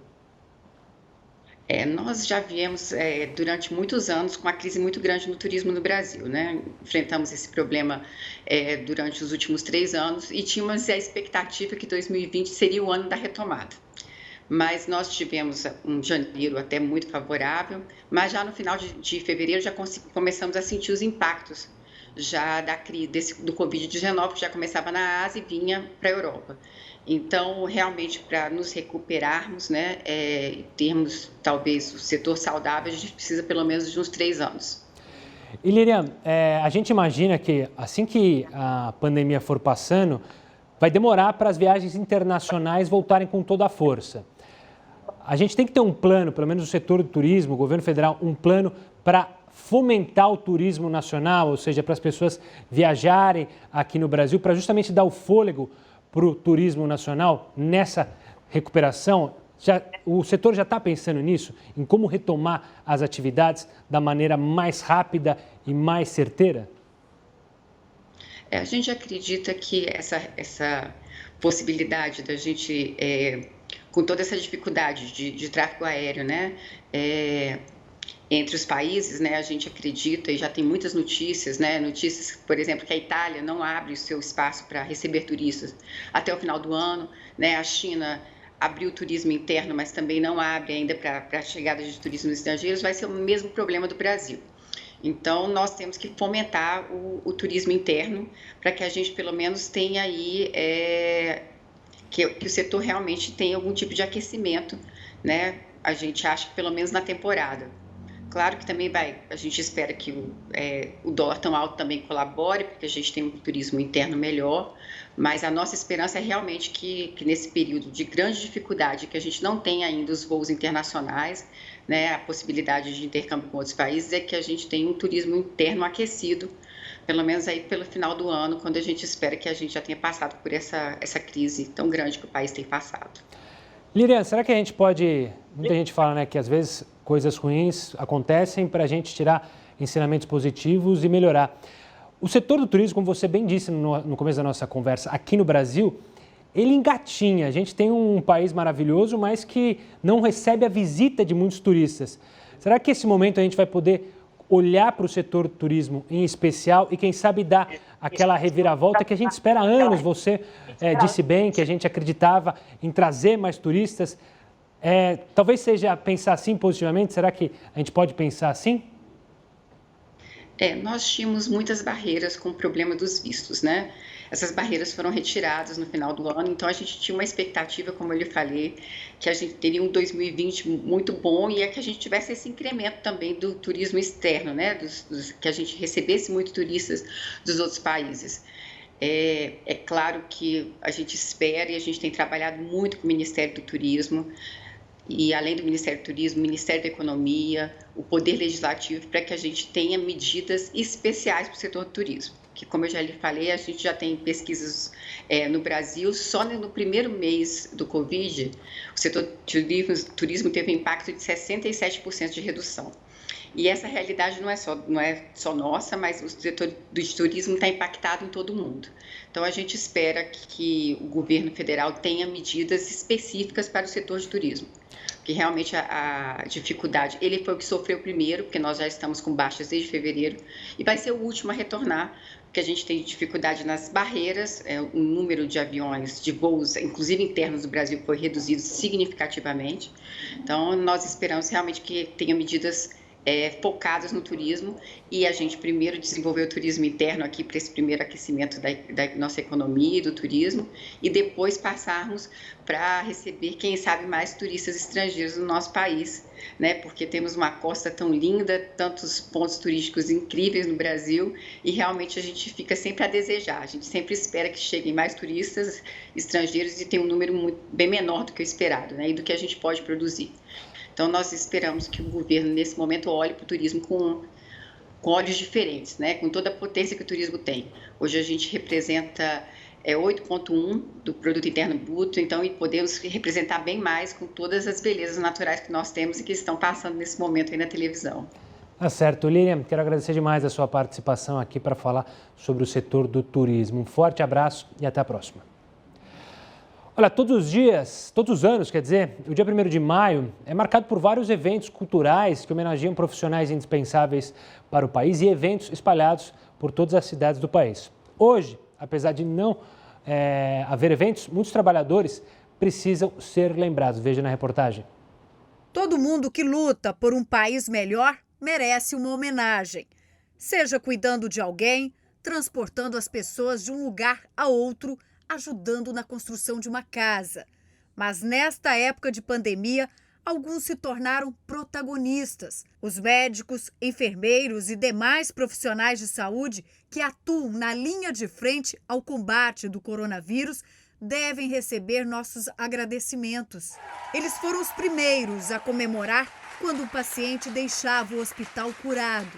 Nós já viemos durante muitos anos com uma crise muito grande no turismo no Brasil, né? Enfrentamos esse problema durante os últimos 3 anos e tínhamos a expectativa que 2020 seria o ano da retomada. Mas nós tivemos um janeiro até muito favorável, mas já no final de fevereiro já começamos a sentir os impactos já da crise do Covid-19, que já começava na Ásia e vinha para a Europa. Então, realmente, para nos recuperarmos, né, termos talvez o setor saudável, a gente precisa pelo menos de uns 3 anos. E Lilian, a gente imagina que assim que a pandemia for passando, vai demorar para as viagens internacionais voltarem com toda a força. A gente tem que ter um plano, pelo menos o setor do turismo, o governo federal, um plano para fomentar o turismo nacional, ou seja, para as pessoas viajarem aqui no Brasil, para justamente dar o fôlego para o turismo nacional nessa recuperação. O setor já está pensando nisso, em como retomar as atividades da maneira mais rápida e mais certeira? A gente acredita que essa possibilidade da gente, com toda essa dificuldade de tráfego aéreo, né, entre os países, né, a gente acredita e já tem muitas notícias, né, notícias, por exemplo, que a Itália não abre o seu espaço para receber turistas até o final do ano, né, a China abriu o turismo interno, mas também não abre ainda para a chegada de turistas estrangeiros, vai ser o mesmo problema do Brasil. Então, nós temos que fomentar o turismo interno para que a gente, pelo menos, tenha aí, que o setor realmente tenha algum tipo de aquecimento, né, a gente acha que pelo menos na temporada. Claro que também a gente espera que o dólar tão alto também colabore, porque a gente tem um turismo interno melhor, mas a nossa esperança é realmente que nesse período de grande dificuldade, que a gente não tem ainda os voos internacionais, né, a possibilidade de intercâmbio com outros países, é que a gente tenha um turismo interno aquecido, pelo menos aí pelo final do ano, quando a gente espera que a gente já tenha passado por essa crise tão grande que o país tem passado. Lilian, será que a gente pode... Muita gente fala, né, que às vezes coisas ruins acontecem para a gente tirar ensinamentos positivos e melhorar. O setor do turismo, como você bem disse no começo da nossa conversa, aqui no Brasil, ele engatinha. A gente tem um país maravilhoso, mas que não recebe a visita de muitos turistas. Será que esse momento a gente vai poder olhar para o setor do turismo em especial e, quem sabe, dar aquela reviravolta que a gente espera há anos? Você disse bem que a gente acreditava em trazer mais turistas. Talvez seja pensar assim positivamente. Será que a gente pode pensar assim? Nós tínhamos muitas barreiras com o problema dos vistos, né? Essas barreiras foram retiradas no final do ano, então a gente tinha uma expectativa, como eu lhe falei, que a gente teria um 2020 muito bom e que a gente tivesse esse incremento também do turismo externo, né? Que a gente recebesse muito turistas dos outros países. É claro que a gente espera e a gente tem trabalhado muito com o Ministério do Turismo, e além do Ministério do Turismo, o Ministério da Economia, o Poder Legislativo, para que a gente tenha medidas especiais para o setor do turismo. Que, como eu já lhe falei, a gente já tem pesquisas no Brasil, só no primeiro mês do Covid, o setor do turismo teve um impacto de 67% de redução. E essa realidade não é só nossa, mas o setor do turismo está impactado em todo o mundo. Então, a gente espera que o governo federal tenha medidas específicas para o setor de turismo. Porque realmente a dificuldade, ele foi o que sofreu primeiro, porque nós já estamos com baixas desde fevereiro, e vai ser o último a retornar, porque a gente tem dificuldade nas barreiras, o número de aviões, de voos, inclusive internos do Brasil, foi reduzido significativamente. Então, nós esperamos realmente que tenha medidas focadas no turismo e a gente primeiro desenvolver o turismo interno aqui para esse primeiro aquecimento da nossa economia e do turismo e depois passarmos para receber, quem sabe, mais turistas estrangeiros no nosso país, né? Porque temos uma costa tão linda, tantos pontos turísticos incríveis no Brasil e realmente a gente fica sempre a desejar, a gente sempre espera que cheguem mais turistas estrangeiros e tem um número bem menor do que o esperado, né? E do que a gente pode produzir. Então, nós esperamos que o governo, nesse momento, olhe para o turismo com olhos diferentes, né? Com toda a potência que o turismo tem. Hoje, a gente representa 8,1% do produto interno bruto, então, e podemos representar bem mais com todas as belezas naturais que nós temos e que estão passando nesse momento aí na televisão. Tá certo. Lilian, quero agradecer demais a sua participação aqui para falar sobre o setor do turismo. Um forte abraço e até a próxima. Olha, todos os anos, quer dizer, o dia 1º de maio é marcado por vários eventos culturais que homenageiam profissionais indispensáveis para o país e eventos espalhados por todas as cidades do país. Hoje, apesar de não haver eventos, muitos trabalhadores precisam ser lembrados. Veja na reportagem. Todo mundo que luta por um país melhor merece uma homenagem. Seja cuidando de alguém, transportando as pessoas de um lugar a outro, ajudando na construção de uma casa. Mas nesta época de pandemia, alguns se tornaram protagonistas. Os médicos, enfermeiros e demais profissionais de saúde que atuam na linha de frente ao combate do coronavírus devem receber nossos agradecimentos. Eles foram os primeiros a comemorar quando o paciente deixava o hospital curado.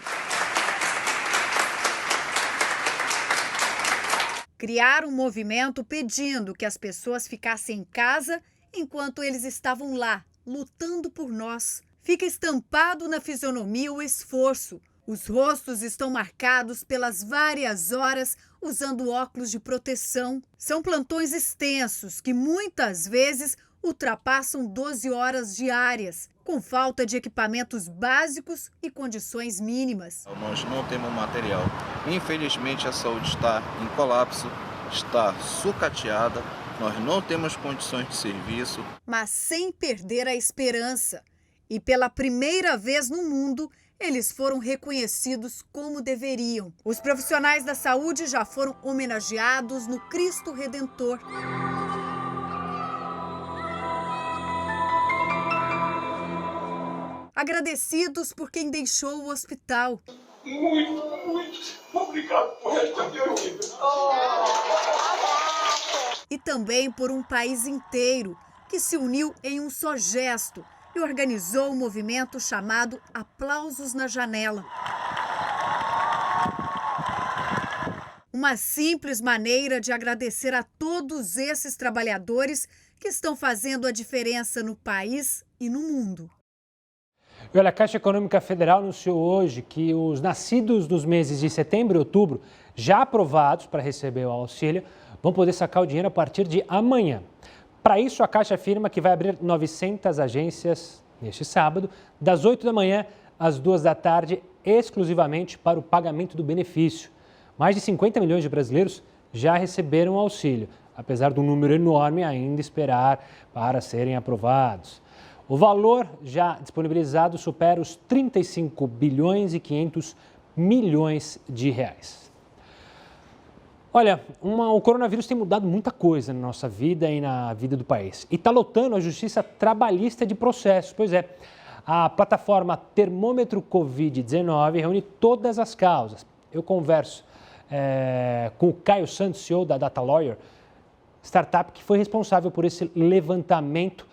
Criaram um movimento pedindo que as pessoas ficassem em casa enquanto eles estavam lá, lutando por nós. Fica estampado na fisionomia o esforço. Os rostos estão marcados pelas várias horas usando óculos de proteção. São plantões extensos que muitas vezes ultrapassam 12 horas diárias, com falta de equipamentos básicos e condições mínimas. Nós não temos material. Infelizmente a saúde está em colapso, está sucateada, nós não temos condições de serviço. Mas sem perder a esperança. E pela primeira vez no mundo, eles foram reconhecidos como deveriam. Os profissionais da saúde já foram homenageados no Cristo Redentor. Agradecidos por quem deixou o hospital. Muito obrigado por esta minha vida. E também por um país inteiro que se uniu em um só gesto e organizou um movimento chamado Aplausos na Janela. Uma simples maneira de agradecer a todos esses trabalhadores que estão fazendo a diferença no país e no mundo. E olha, a Caixa Econômica Federal anunciou hoje que os nascidos dos meses de setembro e outubro, já aprovados para receber o auxílio, vão poder sacar o dinheiro a partir de amanhã. Para isso, a Caixa afirma que vai abrir 900 agências neste sábado, das 8 da manhã às 2 da tarde, exclusivamente para o pagamento do benefício. Mais de 50 milhões de brasileiros já receberam o auxílio, apesar do número enorme ainda esperar para serem aprovados. O valor já disponibilizado supera os 35 bilhões e 500 milhões de reais. Olha, o coronavírus tem mudado muita coisa na nossa vida e na vida do país. E está lotando a Justiça Trabalhista de processos. Pois é, a plataforma Termômetro Covid-19 reúne todas as causas. Eu converso com o Caio Santos, CEO da Data Lawyer, startup que foi responsável por esse levantamento.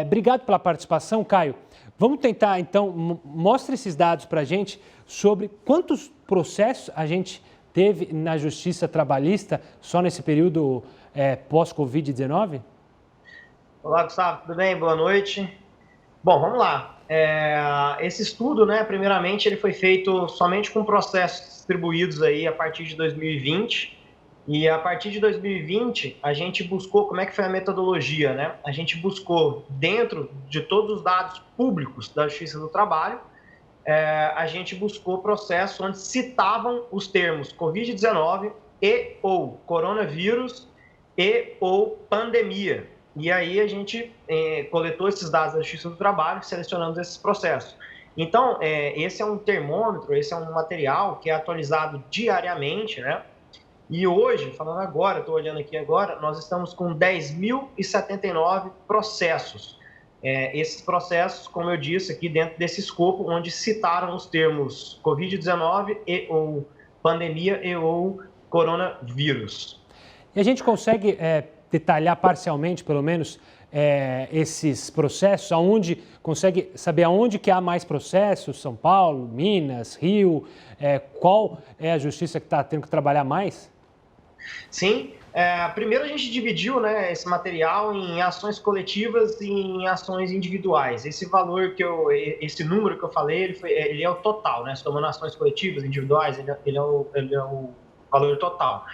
Obrigado pela participação, Caio. Vamos tentar, então, mostra esses dados para a gente sobre quantos processos a gente teve na Justiça Trabalhista só nesse período pós-Covid-19? Olá, Gustavo, tudo bem? Boa noite. Bom, vamos lá. Esse estudo, primeiramente, ele foi feito somente com processos distribuídos aí a partir de 2020. E a partir de 2020, a gente buscou, como é que foi a metodologia, né? A gente buscou, dentro de todos os dados públicos da Justiça do Trabalho, a gente buscou processos onde citavam os termos Covid-19 e ou coronavírus e ou pandemia. E aí a gente coletou esses dados da Justiça do Trabalho e selecionamos esses processos. Então, esse é um termômetro, esse é um material que é atualizado diariamente, né? E hoje, falando agora, estou olhando aqui agora, nós estamos com 10.079 processos. Esses processos, como eu disse, aqui dentro desse escopo, onde citaram os termos Covid-19 e ou pandemia e ou coronavírus. E a gente consegue detalhar parcialmente, pelo menos, esses processos, consegue saber aonde que há mais processos? São Paulo, Minas, Rio? Qual é a justiça que está tendo que trabalhar mais? Sim, primeiro a gente dividiu esse material em ações coletivas e em ações individuais. Esse valor esse número que eu falei, ele é o total, né? Somando ações coletivas, individuais, ele é o valor total.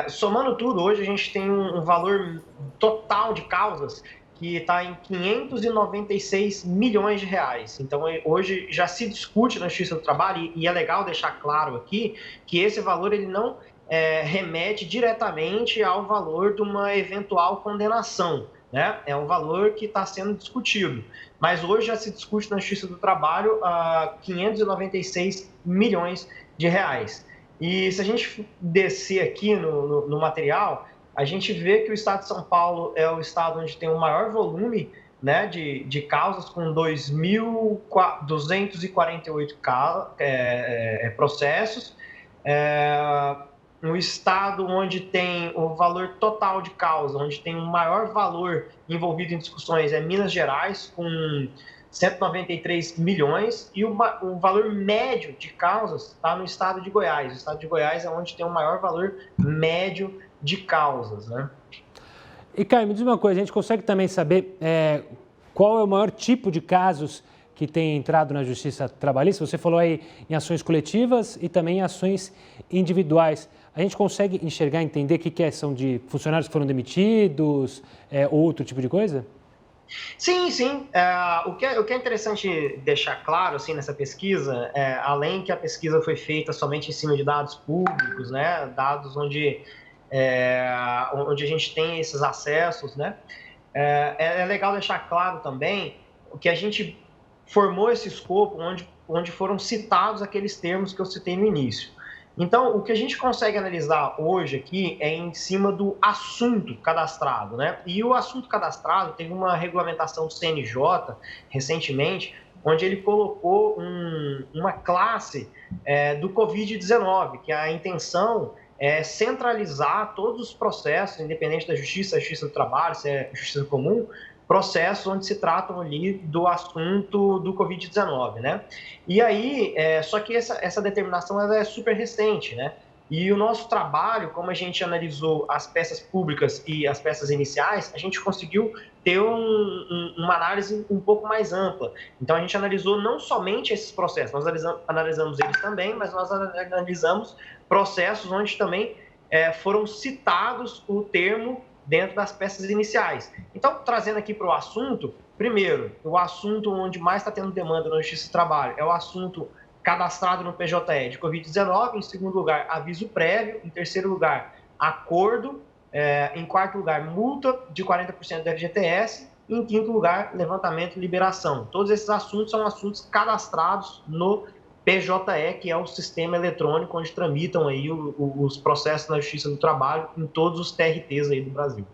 Somando tudo, hoje a gente tem um valor total de causas que está em 596 milhões de reais. Então, hoje já se discute na Justiça do Trabalho, e é legal deixar claro aqui que esse valor ele não remete diretamente ao valor de uma eventual condenação, né? É um valor que está sendo discutido. Mas hoje já se discute na Justiça do Trabalho 596 milhões de reais. E se a gente descer aqui no material, a gente vê que o estado de São Paulo é o estado onde tem o maior volume, né, de causas, com 2.248 processos. No estado onde tem o valor total de causa, onde tem o maior valor envolvido em discussões, é Minas Gerais, com 193 milhões, e o valor médio de causas está no estado de Goiás. O estado de Goiás é onde tem o maior valor médio de causas, né? E, Caio, me diz uma coisa, a gente consegue também saber qual é o maior tipo de casos que tem entrado na Justiça Trabalhista? Você falou aí em ações coletivas e também em ações individuais. A gente consegue enxergar, entender o que são de funcionários que foram demitidos, ou outro tipo de coisa? Sim. O que é interessante deixar claro assim, nessa pesquisa, além que a pesquisa foi feita somente em cima de dados públicos, né, dados onde a gente tem esses acessos, né, é legal deixar claro também que a gente formou esse escopo onde foram citados aqueles termos que eu citei no início. Então, o que a gente consegue analisar hoje aqui é em cima do assunto cadastrado, né? E o assunto cadastrado teve uma regulamentação do CNJ, recentemente, onde ele colocou uma classe do Covid-19, que a intenção é centralizar todos os processos, independente da Justiça do Trabalho, se é Justiça Comum, processos onde se tratam ali do assunto do Covid-19, né? E aí, só que essa determinação ela é super recente, né? E o nosso trabalho, como a gente analisou as peças públicas e as peças iniciais, a gente conseguiu ter uma análise um pouco mais ampla. Então, a gente analisou não somente esses processos, nós analisamos eles também, mas nós analisamos processos onde também foram citados o termo dentro das peças iniciais. Então, trazendo aqui para o assunto, primeiro, o assunto onde mais está tendo demanda na Justiça do Trabalho é o assunto cadastrado no PJE de Covid-19, em segundo lugar, aviso prévio, em terceiro lugar, acordo, em quarto lugar, multa de 40% do FGTS, e em quinto lugar, levantamento e liberação. Todos esses assuntos são assuntos cadastrados no PJE, que é o sistema eletrônico onde tramitam aí os processos na Justiça do Trabalho em todos os TRTs aí do Brasil.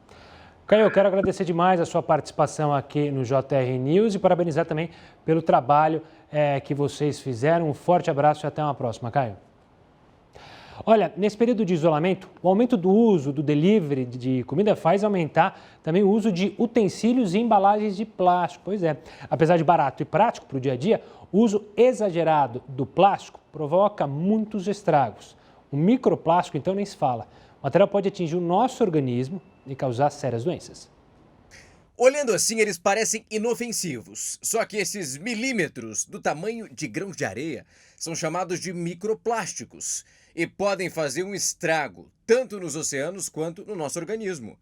Caio, eu quero agradecer demais a sua participação aqui no JR News e parabenizar também pelo trabalho que vocês fizeram. Um forte abraço e até uma próxima, Caio. Olha, nesse período de isolamento, o aumento do uso do delivery de comida faz aumentar também o uso de utensílios e embalagens de plástico. Pois é, apesar de barato e prático para o dia a dia, o uso exagerado do plástico provoca muitos estragos. O microplástico, então, nem se fala. O material pode atingir o nosso organismo e causar sérias doenças. Olhando assim, eles parecem inofensivos. Só que esses milímetros do tamanho de grãos de areia são chamados de microplásticos e podem fazer um estrago, tanto nos oceanos quanto no nosso organismo.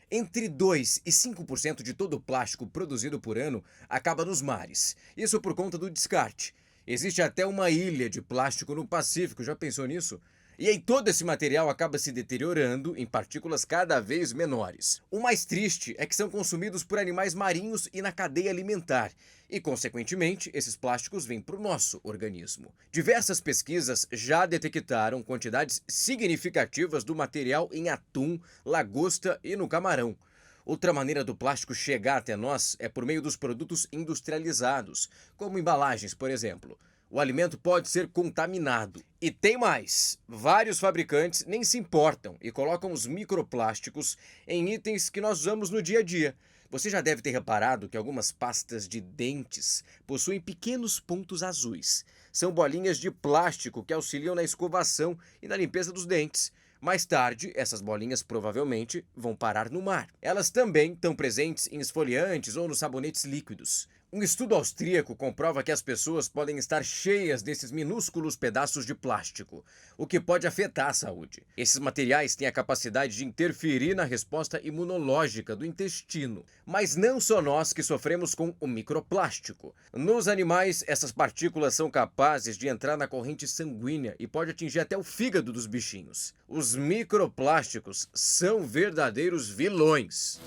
Entre 2% e 5% de todo o plástico produzido por ano acaba nos mares. Isso por conta do descarte. Existe até uma ilha de plástico no Pacífico, já pensou nisso? E aí todo esse material acaba se deteriorando em partículas cada vez menores. O mais triste é que são consumidos por animais marinhos e na cadeia alimentar. E, consequentemente, esses plásticos vêm para o nosso organismo. Diversas pesquisas já detectaram quantidades significativas do material em atum, lagosta e no camarão. Outra maneira do plástico chegar até nós é por meio dos produtos industrializados, como embalagens, por exemplo. O alimento pode ser contaminado. E tem mais. Vários fabricantes nem se importam e colocam os microplásticos em itens que nós usamos no dia a dia. Você já deve ter reparado que algumas pastas de dentes possuem pequenos pontos azuis. São bolinhas de plástico que auxiliam na escovação e na limpeza dos dentes. Mais tarde, essas bolinhas provavelmente vão parar no mar. Elas também estão presentes em esfoliantes ou nos sabonetes líquidos. Um estudo austríaco comprova que as pessoas podem estar cheias desses minúsculos pedaços de plástico, o que pode afetar a saúde. Esses materiais têm a capacidade de interferir na resposta imunológica do intestino. Mas não só nós que sofremos com o microplástico. Nos animais, essas partículas são capazes de entrar na corrente sanguínea e pode atingir até o fígado dos bichinhos. Os microplásticos são verdadeiros vilões.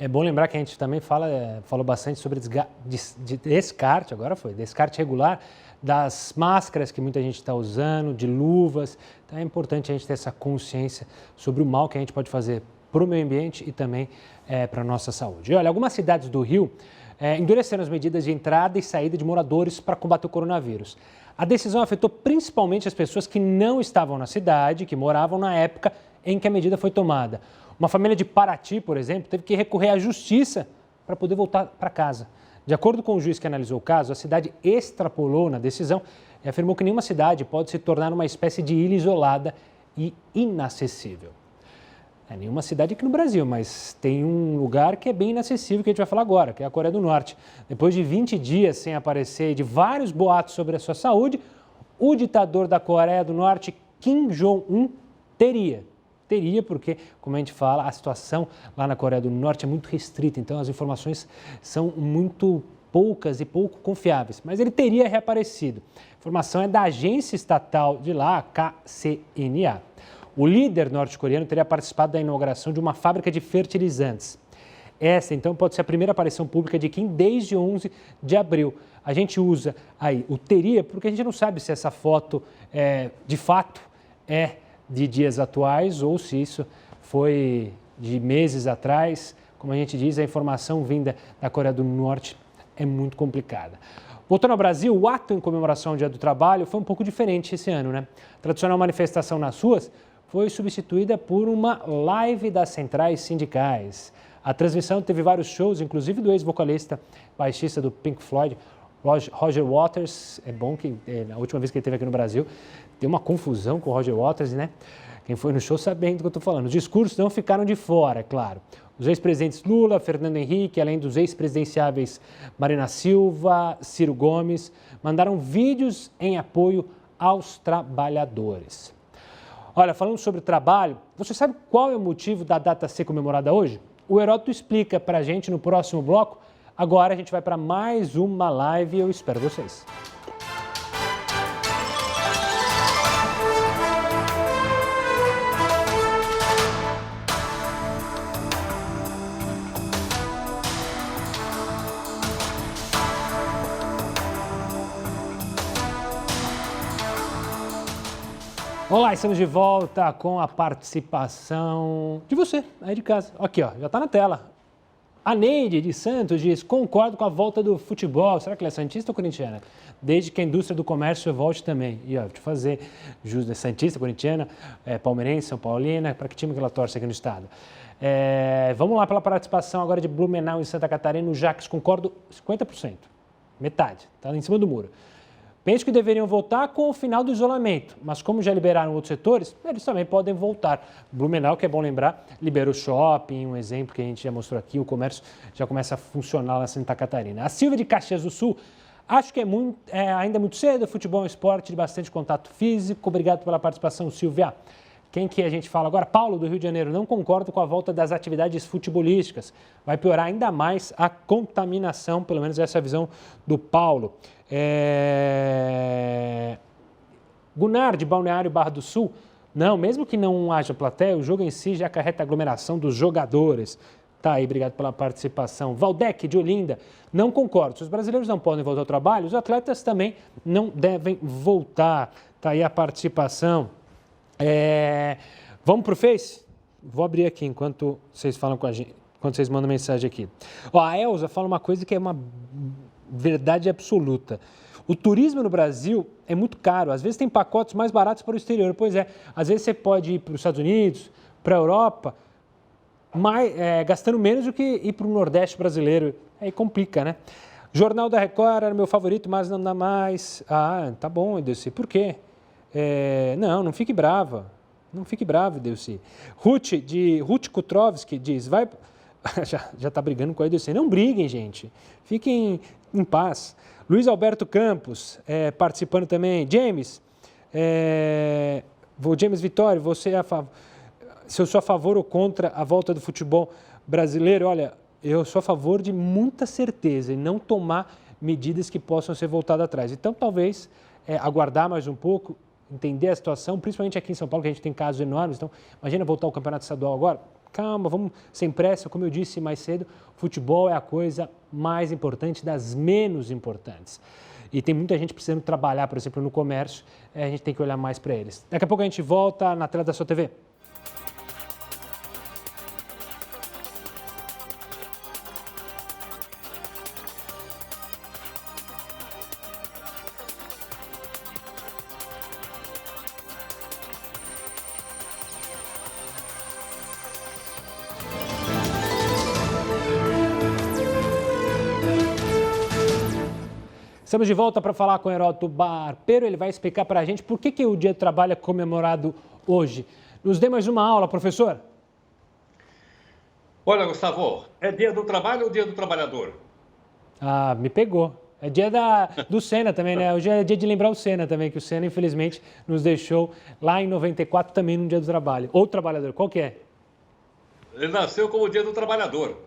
É bom lembrar que a gente também falou bastante sobre descarte, descarte regular das máscaras que muita gente está usando, de luvas. Então é importante a gente ter essa consciência sobre o mal que a gente pode fazer para o meio ambiente e também para a nossa saúde. E olha, algumas cidades do Rio endureceram as medidas de entrada e saída de moradores para combater o coronavírus. A decisão afetou principalmente as pessoas que não estavam na cidade, que moravam na época em que a medida foi tomada. Uma família de Paraty, por exemplo, teve que recorrer à justiça para poder voltar para casa. De acordo com o juiz que analisou o caso, a cidade extrapolou na decisão e afirmou que nenhuma cidade pode se tornar uma espécie de ilha isolada e inacessível. Nenhuma cidade aqui no Brasil, mas tem um lugar que é bem inacessível que a gente vai falar agora, que é a Coreia do Norte. Depois de 20 dias sem aparecer de vários boatos sobre a sua saúde, o ditador da Coreia do Norte, Kim Jong-un, teria, porque, como a gente fala, a situação lá na Coreia do Norte é muito restrita, então as informações são muito poucas e pouco confiáveis. Mas ele teria reaparecido. A informação é da agência estatal de lá, KCNA. O líder norte-coreano teria participado da inauguração de uma fábrica de fertilizantes. Essa, então, pode ser a primeira aparição pública de Kim desde 11 de abril. A gente usa aí o teria porque a gente não sabe se essa foto, de fato, é de dias atuais ou se isso foi de meses atrás. Como a gente diz, a informação vinda da Coreia do Norte é muito complicada. Voltando ao Brasil, o ato em comemoração ao Dia do Trabalho foi um pouco diferente esse ano, né? A tradicional manifestação nas ruas foi substituída por uma live das centrais sindicais. A transmissão teve vários shows, inclusive do ex-vocalista baixista do Pink Floyd, Roger Waters. É bom que na última vez que ele esteve aqui no Brasil, deu uma confusão com o Roger Waters, né? Quem foi no show sabe do que eu estou falando. Os discursos não ficaram de fora, é claro. Os ex-presidentes Lula, Fernando Henrique, além dos ex-presidenciáveis Marina Silva, Ciro Gomes, mandaram vídeos em apoio aos trabalhadores. Olha, falando sobre trabalho, você sabe qual é o motivo da data ser comemorada hoje? O Heródoto explica para a gente no próximo bloco. Agora a gente vai para mais uma live e eu espero vocês. Olá, estamos de volta com a participação de você, aí de casa. Aqui, ó, já está na tela. A Neide de Santos diz: concordo com a volta do futebol. Será que ela é santista ou corintiana? Desde que a indústria do comércio volte também. E ó, vou te fazer jus, é santista, corintiana, palmeirense, São Paulina. Para que time que ela torce aqui no estado? Vamos lá pela participação agora de Blumenau em Santa Catarina. O Jacques, concordo 50%. Metade, está em cima do muro. Penso que deveriam voltar com o final do isolamento, mas como já liberaram outros setores, eles também podem voltar. Blumenau, que é bom lembrar, liberou o shopping, um exemplo que a gente já mostrou aqui, o comércio já começa a funcionar lá em Santa Catarina. A Silvia de Caxias do Sul, acho que ainda muito cedo, futebol é um esporte de bastante contato físico. Obrigado pela participação, Silvia. Quem que a gente fala agora? Paulo, do Rio de Janeiro. Não concordo com a volta das atividades futebolísticas. Vai piorar ainda mais a contaminação, pelo menos essa é a visão do Paulo. Gunnar, de Balneário Barra do Sul. Não, mesmo que não haja plateia, o jogo em si já acarreta a aglomeração dos jogadores. Tá aí, obrigado pela participação. Valdec, de Olinda. Não concordo. Se os brasileiros não podem voltar ao trabalho, os atletas também não devem voltar. Tá aí a participação. Vamos para o Face? Vou abrir aqui enquanto vocês falam com a gente, enquanto vocês mandam mensagem aqui. Ó, a Elza fala uma coisa que é uma verdade absoluta. O turismo no Brasil é muito caro. Às vezes tem pacotes mais baratos para o exterior. Pois é, às vezes você pode ir para os Estados Unidos, para a Europa, gastando menos do que ir para o Nordeste brasileiro. Aí complica, né? Jornal da Record era meu favorito, mas não dá mais. Ah, tá bom, Edeci. Por quê? Não fique brava. Não fique bravo, Delci. Ruth Kutrovski diz, vai... já está brigando com a Delci. Não briguem, gente. Fiquem em paz. Luiz Alberto Campos, participando também. James Vitório, se eu sou a favor ou contra a volta do futebol brasileiro, olha, eu sou a favor de muita certeza e não tomar medidas que possam ser voltadas atrás. Então, talvez aguardar mais um pouco, entender a situação, principalmente aqui em São Paulo, que a gente tem casos enormes. Então, imagina voltar ao Campeonato Estadual agora. Calma, vamos sem pressa. Como eu disse mais cedo, futebol é a coisa mais importante das menos importantes. E tem muita gente precisando trabalhar, por exemplo, no comércio. A gente tem que olhar mais para eles. Daqui a pouco a gente volta na tela da sua TV. Estamos de volta para falar com o Heródoto Barbeiro. Ele vai explicar para a gente por que o Dia do Trabalho é comemorado hoje. Nos dê mais uma aula, professor. Olha, Gustavo, é Dia do Trabalho ou Dia do Trabalhador? Ah, me pegou. É dia do Senna também, né? Hoje é dia de lembrar o Senna também, que o Senna, infelizmente, nos deixou lá em 94 também no Dia do Trabalho. Ou trabalhador, qual que é? Ele nasceu como Dia do Trabalhador.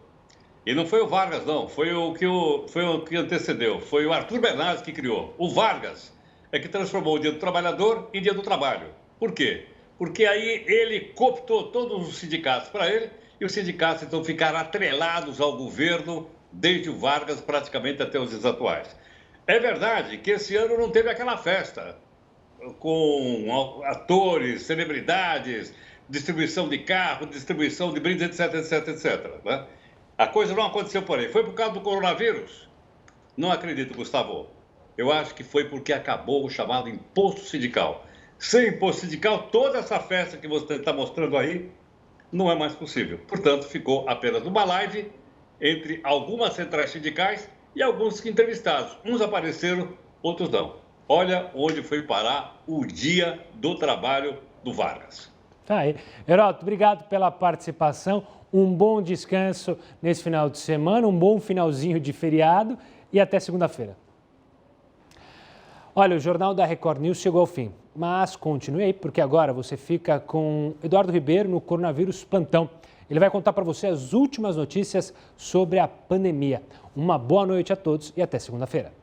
E não foi o Vargas, não. Foi o que antecedeu. Foi o Arthur Bernardes que criou. O Vargas é que transformou o Dia do Trabalhador em Dia do Trabalho. Por quê? Porque aí ele cooptou todos os sindicatos para ele e os sindicatos então ficaram atrelados ao governo desde o Vargas praticamente até os dias atuais. É verdade que esse ano não teve aquela festa com atores, celebridades, distribuição de carro, distribuição de brindes, etc, etc, etc, né? A coisa não aconteceu por aí. Foi por causa do coronavírus? Não acredito, Gustavo. Eu acho que foi porque acabou o chamado imposto sindical. Sem imposto sindical, toda essa festa que você está mostrando aí não é mais possível. Portanto, ficou apenas uma live entre algumas centrais sindicais e alguns entrevistados. Uns apareceram, outros não. Olha onde foi parar o Dia do Trabalho do Vargas. Tá aí. Heródoto, obrigado pela participação. Um bom descanso nesse final de semana, um bom finalzinho de feriado e até segunda-feira. Olha, o Jornal da Record News chegou ao fim, mas continue aí, porque agora você fica com Eduardo Ribeiro no Coronavírus Plantão. Ele vai contar para você as últimas notícias sobre a pandemia. Uma boa noite a todos e até segunda-feira.